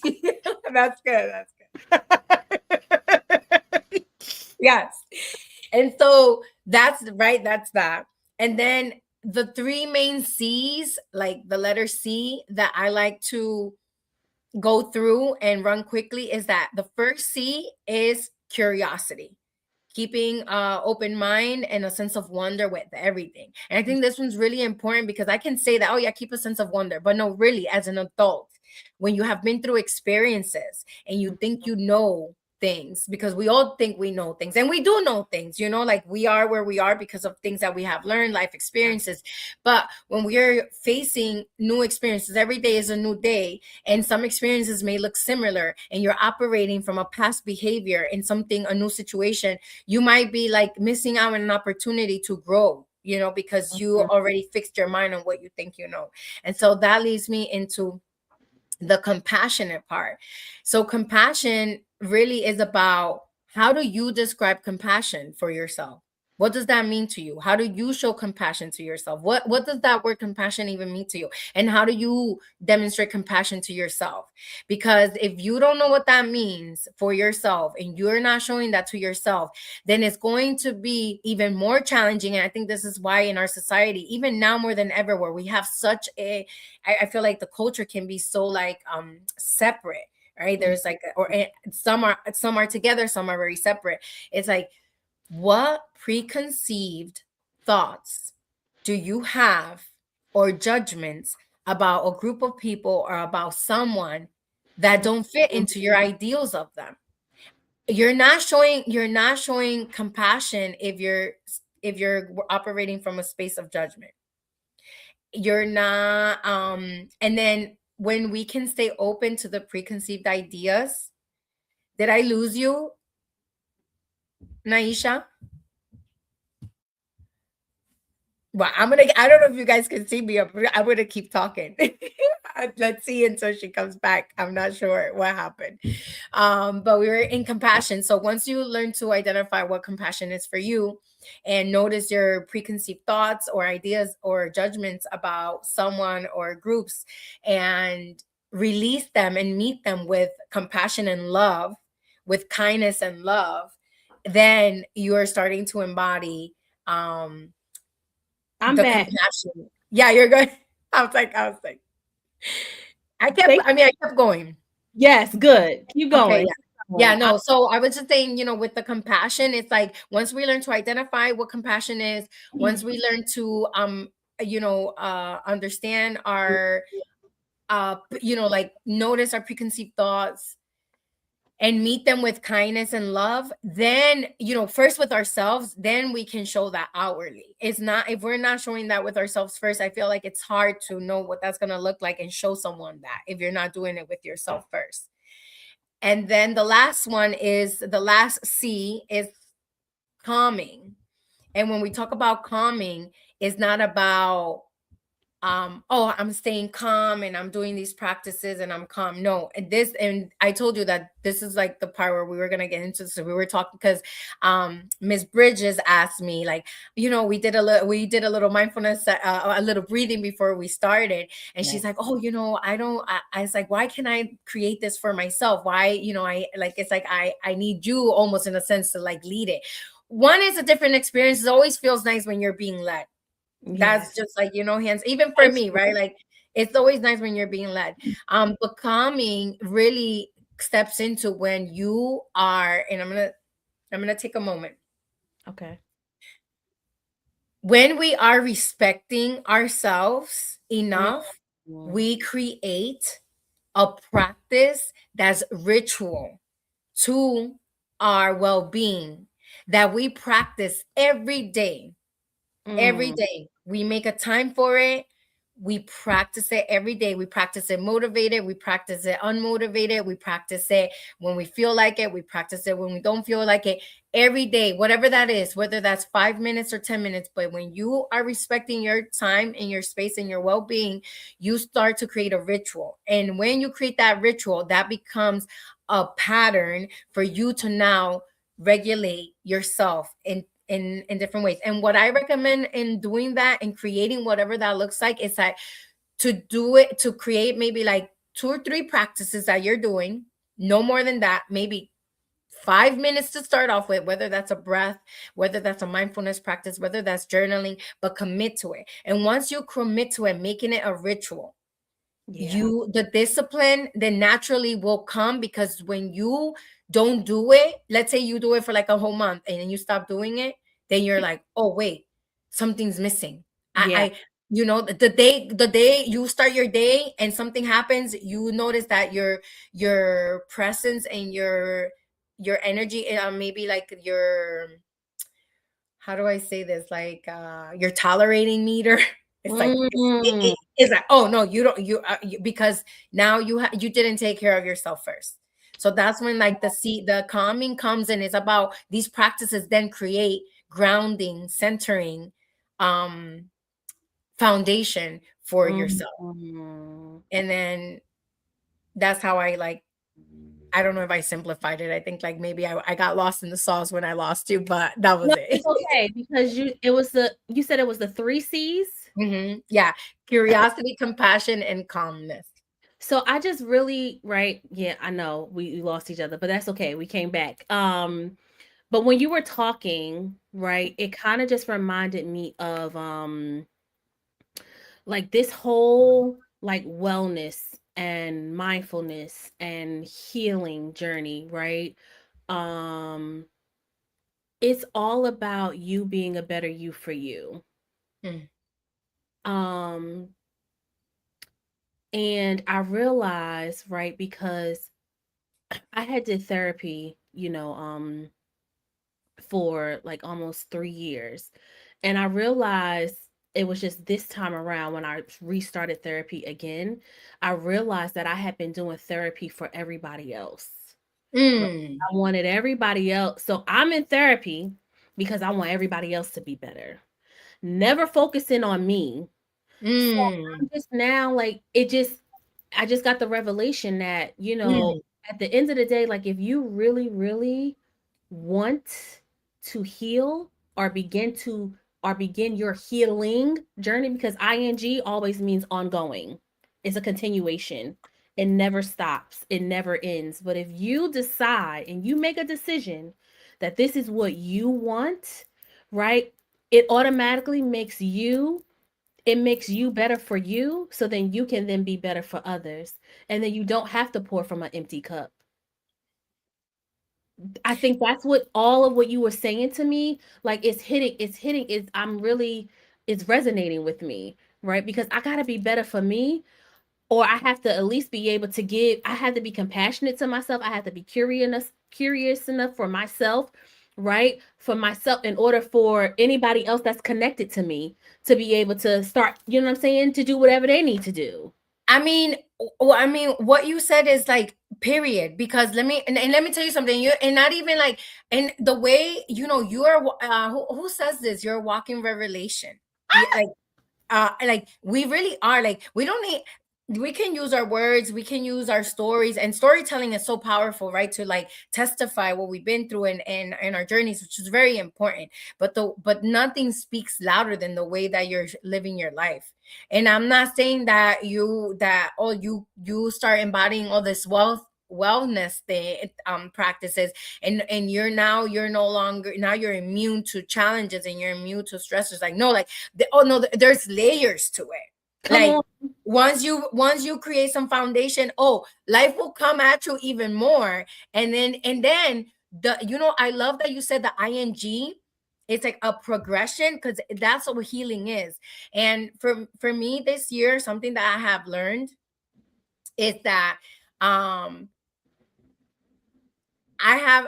That's good. Yes. And so that's right. That's that. And then the three main C's, like the letter C, that I like to go through and run quickly is that the first C is curiosity, keeping open mind and a sense of wonder with everything. And I think this one's really important because I can say that, oh yeah, keep a sense of wonder, but no, really, as an adult, when you have been through experiences and you think you know things, because we all think we know things, and we do know things, you know, like we are where we are because of things that we have learned, life experiences. But when we are facing new experiences, every day is a new day, and some experiences may look similar, and you're operating from a past behavior in something, a new situation, you might be like missing out on an opportunity to grow, you know, because you already fixed your mind on what you think you know. And so that leads me into the compassionate part. So compassion really is about, how do you describe compassion for yourself? What does that mean to you? How do you show compassion to yourself? What does that word compassion even mean to you? And how do you demonstrate compassion to yourself? Because if you don't know what that means for yourself and you're not showing that to yourself, then it's going to be even more challenging. And I think this is why in our society, even now more than ever, where we have such a, I feel like the culture can be so like separate, right? There's like, or some are together, some are very separate. It's like, what preconceived thoughts do you have, or judgments about a group of people or about someone that don't fit into your ideals of them? You're not showing compassion if you're operating from a space of judgment. You're not and then when we can stay open to the preconceived ideas. Did I lose you, Naisha? Well, I don't know if you guys can see me. I'm gonna keep talking. Let's see until she comes back. I'm not sure what happened. But we were in compassion. So once you learn to identify what compassion is for you and notice your preconceived thoughts or ideas or judgments about someone or groups, and release them and meet them with compassion and love, with kindness and love, then you are starting to embody I'm the back. compassion. Yeah, you're good. I was like, I kept going. Yes, good. Keep Okay, going. yeah. Yeah, no. So I was just saying, with the compassion, it's like once we learn to identify what compassion is, once we learn to understand our like notice our preconceived thoughts and meet them with kindness and love, then first with ourselves, then we can show that outwardly. It's not, if we're not showing that with ourselves first, I feel like it's hard to know what that's going to look like and show someone that, if you're not doing it with yourself first. And then the last C is calming. And when we talk about calming, it's not about I'm staying calm and I'm doing these practices and I'm calm. No, and I told you that this is like the part where we were gonna get into. So we were talking because Miss Bridges asked me, like, we did a little mindfulness, a little breathing before we started, and she's like, oh, I was like, why can I create this for myself? Why, I like, it's like I need you almost in a sense to like lead it. One is a different experience. It always feels nice when you're being led. That's just like, hands, even for me, right? Like, it's always nice when you're being led. But calming really steps into when you are, and I'm gonna take a moment. Okay. When we are respecting ourselves enough, we create a practice that's ritual to our well-being, that we practice every day. Every day. We make a time for it. We practice it every day. We practice it motivated. We practice it unmotivated. We practice it when we feel like it. We practice it when we don't feel like it. Every day, whatever that is, whether that's 5 minutes or 10 minutes. But when you are respecting your time and your space and your well-being, you start to create a ritual. And when you create that ritual, that becomes a pattern for you to now regulate yourself in different ways. And what I recommend in doing that and creating whatever that looks like is that to create maybe like 2 or 3 practices that you're doing, No more than that. Maybe 5 minutes to start off with, whether that's a breath, whether that's a mindfulness practice, whether that's journaling, but commit to it. And once you commit to it, making it a ritual, Yeah. the discipline then naturally will come, because when you don't do it, let's say you do it for like a whole month and then you stop doing it, then you're like, oh wait, something's missing. Yeah. I the day you start your day and something happens, you notice that your presence and your energy, maybe like your, how do I say this? Like your tolerating meter. It's like Mm. it's like, oh no, you don't, because now you didn't take care of yourself first. So that's when like the calming comes in. It's about these practices then create grounding, centering, um, foundation for yourself. Mhm. And then that's how I like. I don't know if I simplified it. I think like maybe I got lost in the sauce when I lost you, but that was No, it. it's okay because you said it was the 3 C's? Yeah. Curiosity, compassion, and calmness. So I just really right, yeah, I know we lost each other, but that's okay. We came back. But when you were talking, right, it kind of just reminded me of like this whole like wellness and mindfulness and healing journey, right? Um it's all about you being a better you for you. Mm, Um and I realized, right, because I had did therapy, for like almost 3 years. And I realized it was just this time around when I restarted therapy again, I realized that I had been doing therapy for everybody else. Right? mm, I wanted everybody else. So I'm in therapy because I want everybody else to be better, never focusing on me. So mm, I'm just now like I just got the revelation that, mm, at the end of the day, like if you really, really want to heal or begin your healing journey, because ing always means ongoing. It's a continuation. It never stops. It never ends. But if you decide and you make a decision that this is what you want, right? It automatically makes you better for you, so then you can then be better for others, and then you don't have to pour from an empty cup. I think that's what all of what you were saying to me, like it's resonating with me, right? Because I got to be better for me, or I have to at least be able to I have to be compassionate to myself. I have to be curious enough for myself, right? For myself, in order for anybody else that's connected to me to be able to start, you know what I'm saying, to do whatever they need to do. what you said is like period. Because and let me tell you something. You and not even like, and the way you are. Who says this? You're a walking revelation. Yeah, like we really are. Like we don't need. We can use our words. We can use our stories, and storytelling is so powerful, right? To like testify what we've been through and our journeys, which is very important. But nothing speaks louder than the way that you're living your life. And I'm not saying that you start embodying all this wellness thing, practices, and you're no longer, now you're immune to challenges and you're immune to stressors. Like no, like oh no, there's layers to it. Come Like on. once you create some foundation, oh, life will come at you even more. And then I love that you said the ing. It's like a progression, because that's what healing is. And for me this year, something that I have learned is that um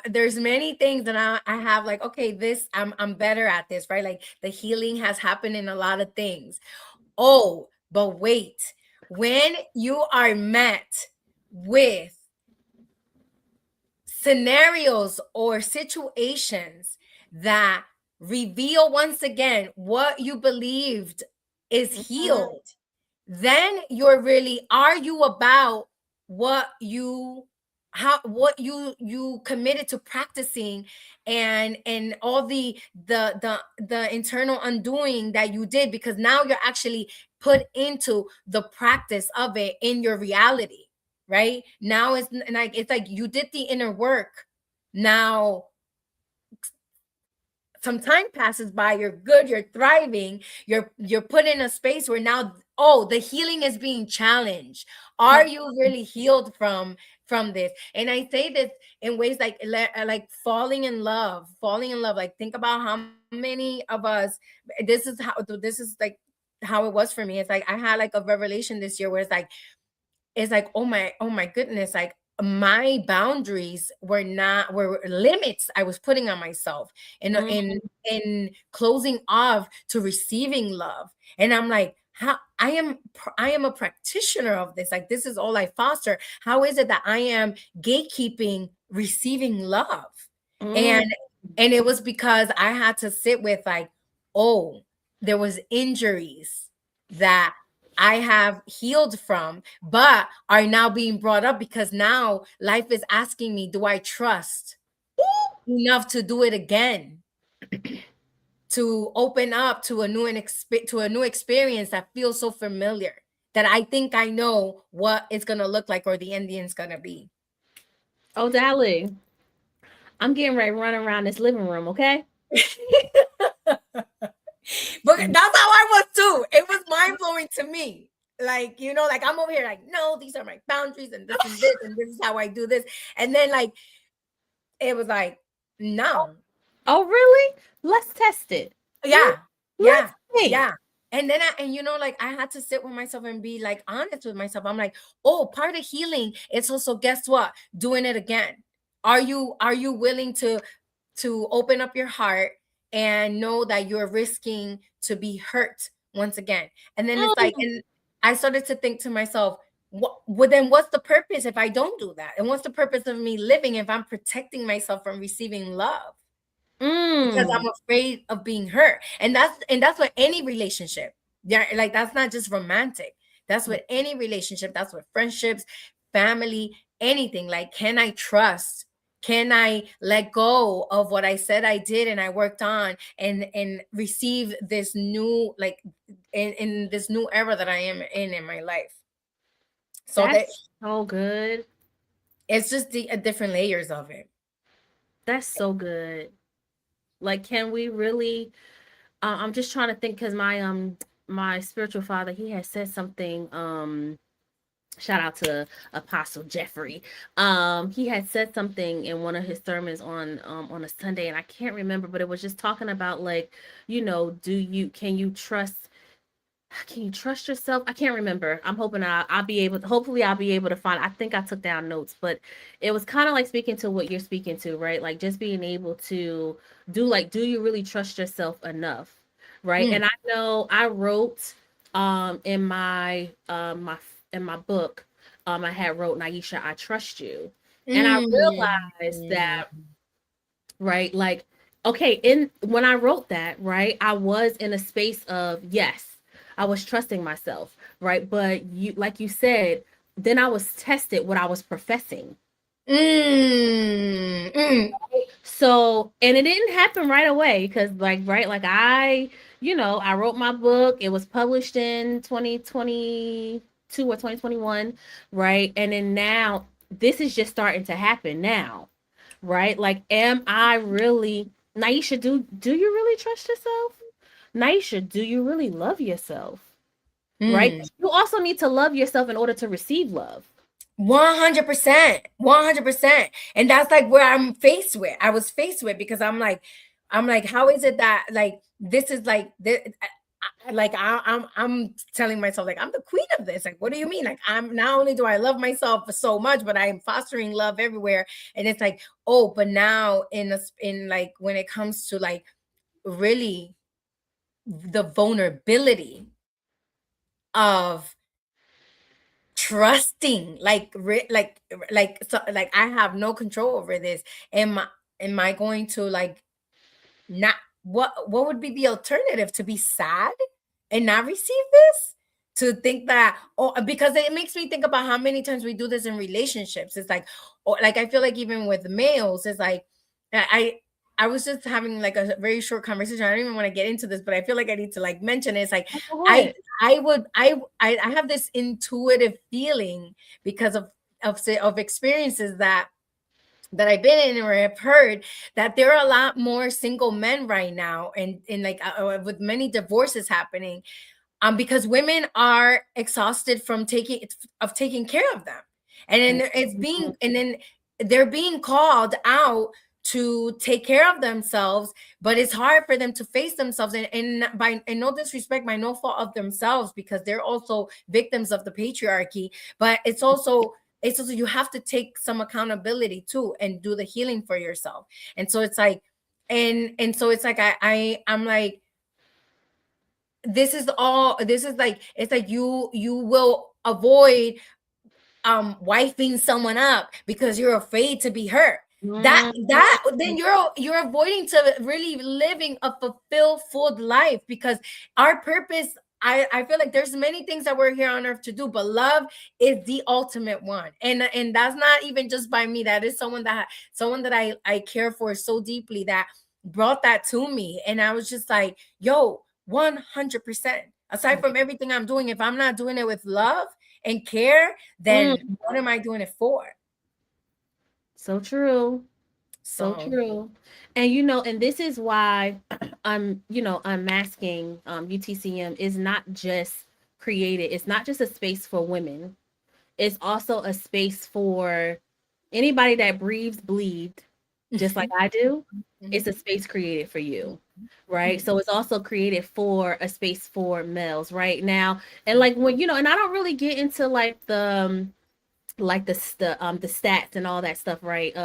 there's many things that I have like, okay, this I'm better at this, right? Like the healing has happened in a lot of things. Oh, but wait, when you are met with scenarios or situations that reveal once again what you believed is healed, then you're really, are you about what you committed to practicing, and all the internal undoing that you did, because now you're actually put into the practice of it in your reality. right? Now it's like you did the inner work. Now some time passes by, you're good, you're thriving, you're put in a space where now, oh, the healing is being challenged. Are you really healed from this? And I say this in ways like falling in love. Like, think about how many of us, this is like how it was for me. It's like I had like a revelation this year where it's like, oh my goodness, like my boundaries were limits I was putting on myself, and in closing off to receiving love. And I'm like, how I am a practitioner of this. Like, this is all I foster. How is it that I am gatekeeping receiving love? Mm. And it was because I had to sit with, like, oh, there was injuries that I have healed from, but are now being brought up because now life is asking me, do I trust enough to do it again? To open up to a new experience that feels so familiar, that I think I know what it's gonna look like or the ending's gonna be. Odaly, I'm getting ready to run around this living room, okay? But that's how I was too. It was mind blowing to me. Like, like I'm over here, like, no, these are my boundaries, and this is how I do this. And then, like, it was like, no. Oh, really? Let's test it. Yeah. Let's Yeah. see. Yeah. And then like I had to sit with myself and be like honest with myself. I'm like, oh, part of healing is also, guess what? Doing it again. Are you willing to open up your heart and know that you're risking to be hurt once again? And then it's like, Mm. and I started to think to myself, then what's the purpose if I don't do that? And what's the purpose of me living if I'm protecting myself from receiving love? Because I'm Mm. afraid of being hurt. And that's what any relationship. Yeah, like, that's not just romantic. That's what any relationship, that's what friendships, family, anything. Like, can I trust? Can I let go of what I said I did and I worked on, and receive this new, like, in this new era that I am in my life? So that That's so good. it's just the different layers of it. That's so good. Like, can we really? I'm just trying to think because my spiritual father, he had said something. Shout out to Apostle Jeffrey. He had said something in one of his sermons on a Sunday, and I can't remember, but it was just talking about, like, can you trust yourself? I can't remember. I'm hoping I'll be able to, hopefully I'll be able to find. I think I took down notes, but it was kind of like speaking to what you're speaking to, right? Like, just being able to do you really trust yourself enough? Right? Mm. And I know I wrote in my book, I had wrote, Naisha, I trust you. And I realized Mm. that, right, like, okay, in when I wrote that, right, I was in a space of, yes, I was trusting myself, right? But you, like you said, then I was tested what I was professing. Mm. Mm. So, and it didn't happen right away because, like, right, like, I wrote my book. It was published in 2022 or 2021, right? And then now this is just starting to happen now, right? Like, am I really, Naisha, do you really trust yourself? Naisha, do you really love yourself? Right? Mm. You also need to love yourself in order to receive love. 100%. 100%. And that's like where I was faced with, because I'm like, how is it that, like, this is like this, like, I'm telling myself, like, I'm the queen of this. Like, what do you mean? Like, I'm not only do I love myself so much, but I am fostering love everywhere. And it's like, oh, but now in like, when it comes to, like, really the vulnerability of trusting, like I have no control over this. Am I going to, like, not, what would be the alternative? To be sad and not receive this? To think that, oh, because it makes me think about how many times we do this in relationships. It's like, or like, I feel like even with males, it's like, I I was just having like a very short conversation. I don't even want to get into this, but I feel like I need to, like, mention it. It's like, Go I ahead. I would I have this intuitive feeling because of of experiences that I've been in or I've heard, that there are a lot more single men right now, and like with many divorces happening, because women are exhausted from taking care of them, and then they're being called out to take care of themselves, but it's hard for them to face themselves, and no disrespect, by no fault of themselves, because they're also victims of the patriarchy, but it's also you have to take some accountability too and do the healing for yourself. And so it's like, and so it's like I'm like, this is like, it's like you will avoid wifing someone up because you're afraid to be hurt. That then you're avoiding to really living a fulfilled full life, because our purpose, I feel like there's many things that we're here on earth to do, but love is the ultimate one. And that's not even just by me. That is someone that I care for so deeply, that brought that to me. And I was just like, yo, 100%. Aside from everything I'm doing, if I'm not doing it with love and care, then what am I doing it for? So true. So So true. And and this is why unmasking UTCM is not just created. It's not just a space for women. It's also a space for anybody that breathes, bleeds, just like I do. It's a space created for you, right? So it's also created for a space for males right now. And like when and I don't really get into like the stats and all that stuff, right?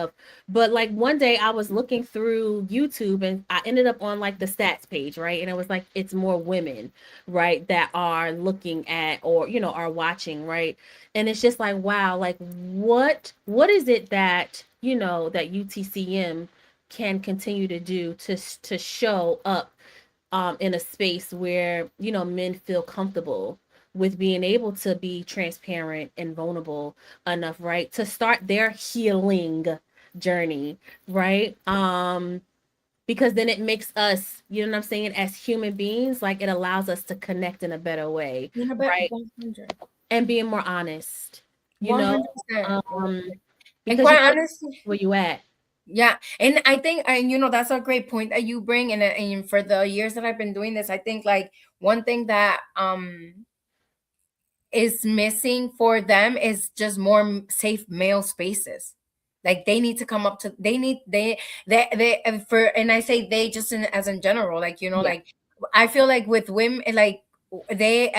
But like one day I was looking through YouTube and I ended up on like the stats page, right? And it was like it's more women, right, that are looking at or are watching, right? And it's just like, wow, like what is it that that UTCM can continue to do to show up in a space where men feel comfortable with being able to be transparent and vulnerable enough, right, to start their healing journey, right? Because then it makes us, you know what I'm saying, as human beings, like it allows us to connect in a better way, you know, but right? 100, And being more honest, you know, 100%. And because quite honestly, where you at. yeah. And I think, and that's a great point that you bring. And for the years that I've been doing this, I think like one thing that is missing for them is just more safe male spaces. Like they need to come up to, they and for, and I say they just as in general, like Yeah. like I feel like with women, like they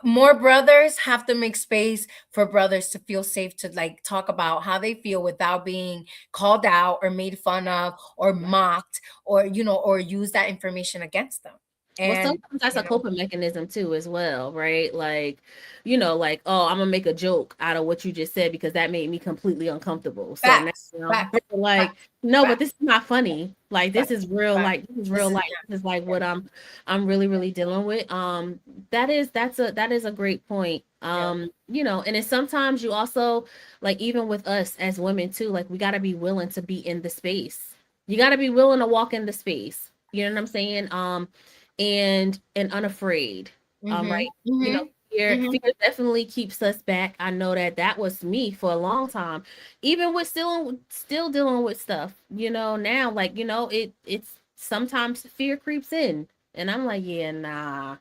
more brothers have to make space for brothers to feel safe to like talk about how they feel without being called out or made fun of or mocked, or or use that information against them. Well, And sometimes that's a coping mechanism too, as well, right? Like, like, oh, I'm gonna make a joke out of what you just said because that made me completely uncomfortable. So now, facts, facts, like, facts, no, but facts, this is not funny. Like, this facts, is real. facts. Like, this is This real is, life. This is like what I'm really, really dealing with. That is a great point. yeah. And it's sometimes you also like even with us as women too. Like, we got to be willing to be in the space. You got to be willing to walk in the space. You know what I'm saying? And unafraid. Right. Mm-hmm. Fear definitely keeps us back. I know that was me for a long time, even with still dealing with stuff. Now, like it's sometimes fear creeps in, and I'm like, yeah, nah,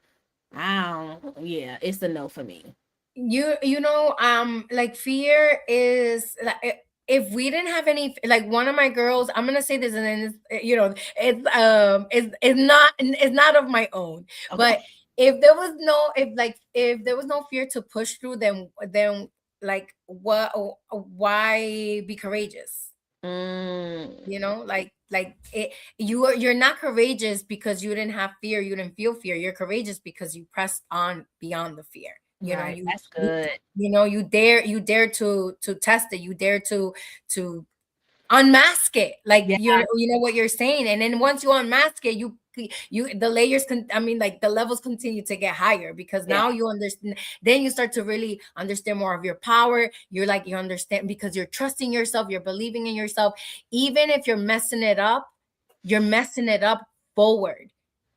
I don't. Yeah, it's a no for me. Like fear is like, if we didn't have any, like one of my girls, I'm gonna say this, and then it's not of my own, Okay. but if there was no fear to push through, then like why be courageous? Mm, Like you're not courageous because you didn't have fear, you didn't feel fear. You're courageous because you pressed on beyond the fear. right. You That's good. you dare to test it, you dare to unmask it, like Yeah. you know what you're saying. And then once you unmask it, the layers like the levels continue to get higher, because Yeah. now you understand. Then you start to really understand more of your power. You understand, because you're trusting yourself, you're believing in yourself. Even if you're messing it up, you're messing it up forward.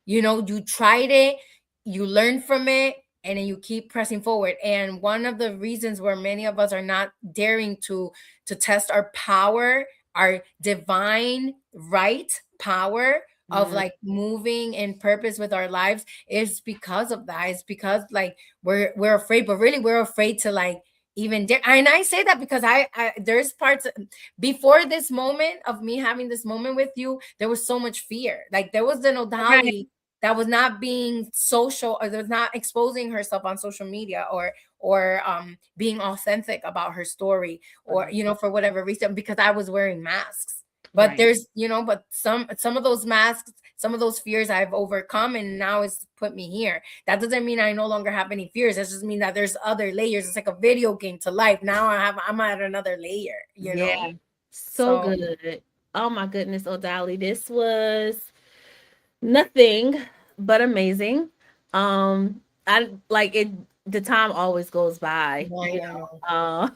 You tried it, you learned from it, and then you keep pressing forward. And one of the reasons where many of us are not daring to test our power, our divine right power of Mm, like moving in purpose with our lives, is because of that. It's because like we're afraid, but really we're afraid to like even dare. And I say that because I there's parts before this moment of me having this moment with you, there was so much fear. Like there was an right. Odaly that was not being social, or that was not exposing herself on social media, or being authentic about her story, or Right. for whatever reason, because I was wearing masks. But Right. there's but some of those masks, some of those fears I've overcome, and now it's put me here. That doesn't mean I no longer have any fears. That just means that there's other layers. It's like a video game to life. Now I'm at another layer. Yeah. So So good. Oh my goodness, Odaly. This was nothing but amazing. I like it. The time always goes by, I you know. know.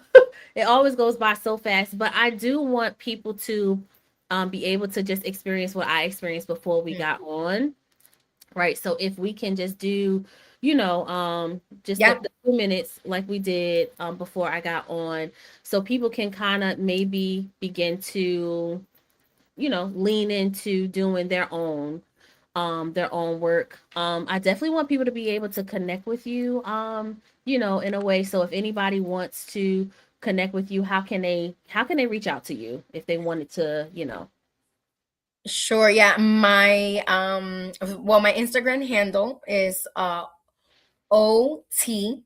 It always goes by so fast. But I do want people to be able to just experience what I experienced before we Mm. got on. Right. So if we can just do, just Yeah. the 2 minutes like we did before I got on, so people can kind of maybe begin to, lean into doing their own work. I definitely want people to be able to connect with you, in a way. So if anybody wants to connect with you, how can they reach out to you if they wanted to. Sure. Yeah. My Instagram handle is OT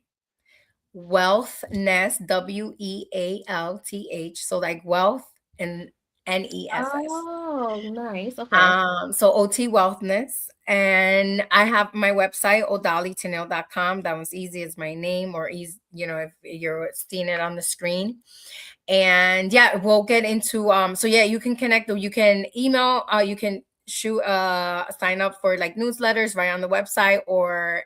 Wealthness, WEALTH. So like wealth and NESS. Oh, nice. Okay. So OT Wealthness. And I have my website, odalytineo.com. That was easy as my name, or easy, if you're seeing it on the screen. And yeah, we'll get into so yeah, you can connect, or you can email, you can shoot sign up for like newsletters right on the website, or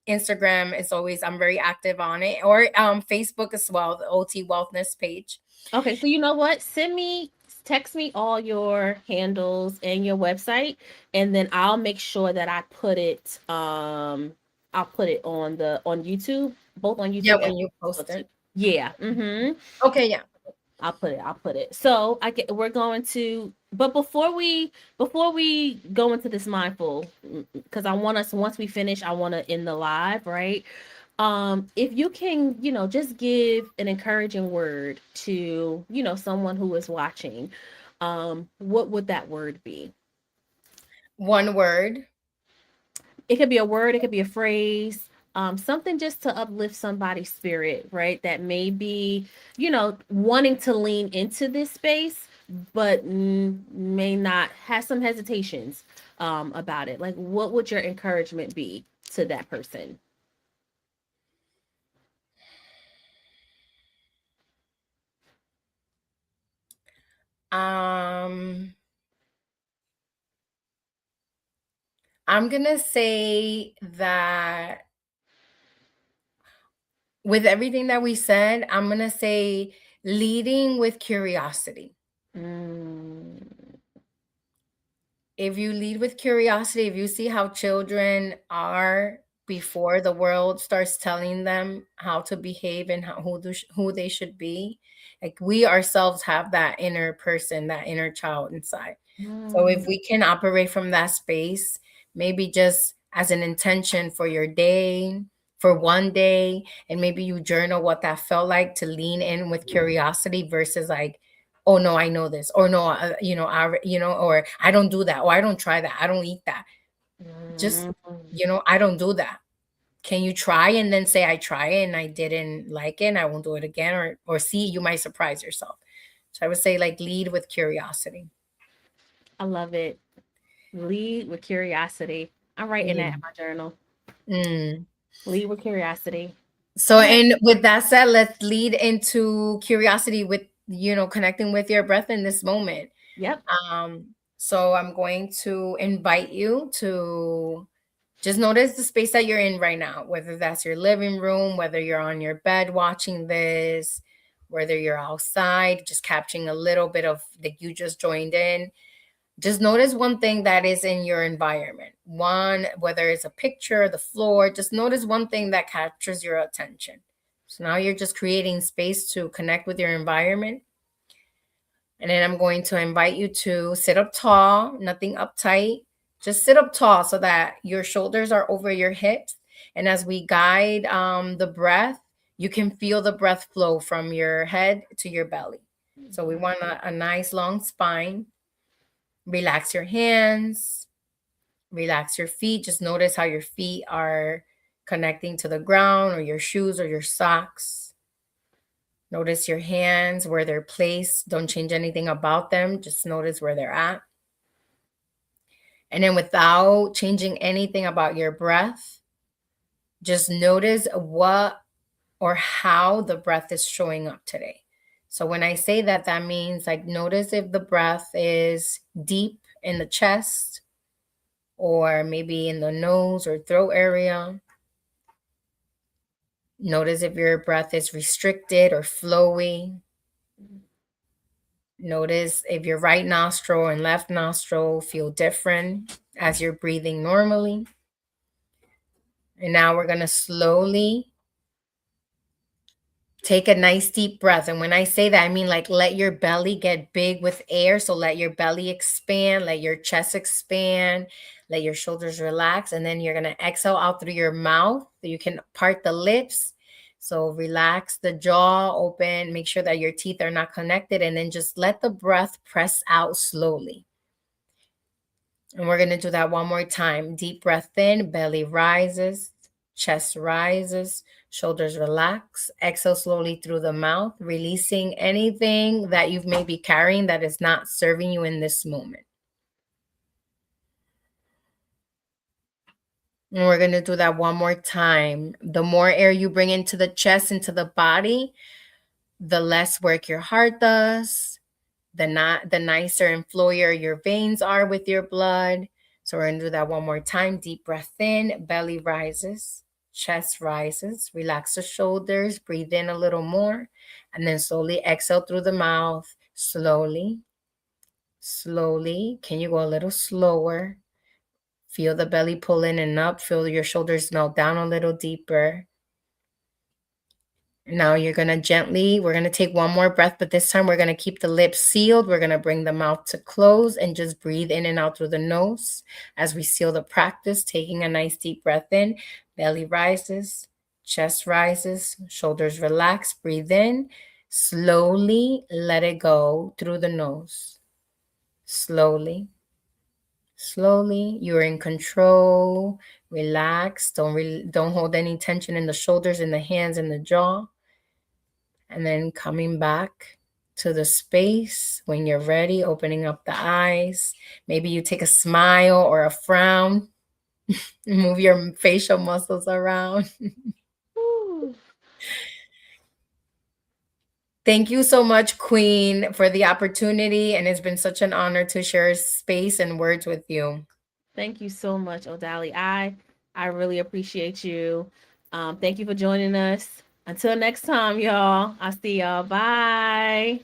Instagram is always, I'm very active on it, or Facebook as well, the OT Wealthness page. Okay, so you know what? Text me all your handles and your website, and then I'll make sure that I'll put it on YouTube, both on Yeah, YouTube and when you post Facebook too. it. Yeah. Mm-hmm. Okay, yeah. I'll put it. So we're going to, but before we go into this mindful, because I want us, once we finish, I want to end the live, right? If you can, just give an encouraging word to, someone who is watching, what would that word be? One word. It could be a word, it could be a phrase, something just to uplift somebody's spirit, right? That may be, wanting to lean into this space, but may not have some hesitations about it. Like, what would your encouragement be to that person? um I'm gonna say that with everything that we said, I'm gonna say leading with curiosity. Mm, If you lead with curiosity, if you see how children are before the world starts telling them how to behave, and who they should be, like we ourselves have that inner person, that inner child inside. So if mm, we can operate from that space, maybe just as an intention for your day, for one day, and maybe you journal what that felt like to lean in with curiosity versus like, oh no, I know this, or no, or I don't do that, or I don't try that, I don't eat that. Just, mm. I don't do that. Can you try and then say I try it and I didn't like it and I won't do it again, or see, you might surprise yourself. So I would say like lead with curiosity. I love it. Lead with curiosity. I'm writing that in Mm. my journal. Mm. Lead with curiosity. So, All right. and with that said, let's lead into curiosity with, connecting with your breath in this moment. Yep. So I'm going to invite you to just notice the space that you're in right now, whether that's your living room, whether you're on your bed watching this, whether you're outside, just capturing a little bit of that you just joined in. Just notice one thing that is in your environment. One, whether it's a picture, the floor, just notice one thing that captures your attention. So now you're just creating space to connect with your environment. And then I'm going to invite you to sit up tall, nothing uptight. Just sit up tall so that your shoulders are over your hips. And as we guide the breath, you can feel the breath flow from your head to your belly. So we want a nice long spine. Relax your hands, relax your feet. Just notice how your feet are connecting to the ground or your shoes or your socks. Notice your hands, where they're placed. Don't change anything about them. Just notice where they're at. And then without changing anything about your breath, just notice what or how the breath is showing up today. So when I say that, that means like notice if the breath is deep in the chest or maybe in the nose or throat area. Notice if your breath is restricted or flowy. Notice if your right nostril and left nostril feel different as you're breathing normally. And now we're going to slowly take a nice deep breath. And when I say that, I mean like let your belly get big with air. So let your belly expand, let your chest expand, let your shoulders relax. And then you're going to exhale out through your mouth. You can part the lips. So relax the jaw open, make sure that your teeth are not connected, and then just let the breath press out slowly. And we're going to do that one more time. Deep breath in, belly rises, chest rises, shoulders relax. Exhale slowly through the mouth, releasing anything that you may be carrying that is not serving you in this moment. And we're going to do that one more time. The more air you bring into the chest, into the body, the less work your heart does, the nicer and flowier your veins are with your blood. So we're going to do that one more time. Deep breath in, belly rises, chest rises. Relax the shoulders, breathe in a little more, and then slowly exhale through the mouth. Slowly, slowly. Can you go a little slower? Feel the belly pull in and up. Feel your shoulders melt down a little deeper. Now we're going to take one more breath, but this time we're going to keep the lips sealed. We're going to bring the mouth to close and just breathe in and out through the nose as we seal the practice, taking a nice deep breath in. Belly rises, chest rises, shoulders relax. Breathe in. Slowly let it go through the nose. Slowly. Slowly, you're in control. Relax. Don't hold any tension in the shoulders, in the hands, in the jaw. And then coming back to the space when you're ready, opening up the eyes. Maybe you take a smile or a frown. Move your facial muscles around. Thank you so much, Queen, for the opportunity. And it's been such an honor to share space and words with you. Thank you so much, Odaly. I really appreciate you. Thank you for joining us. Until next time, y'all. I'll see y'all. Bye.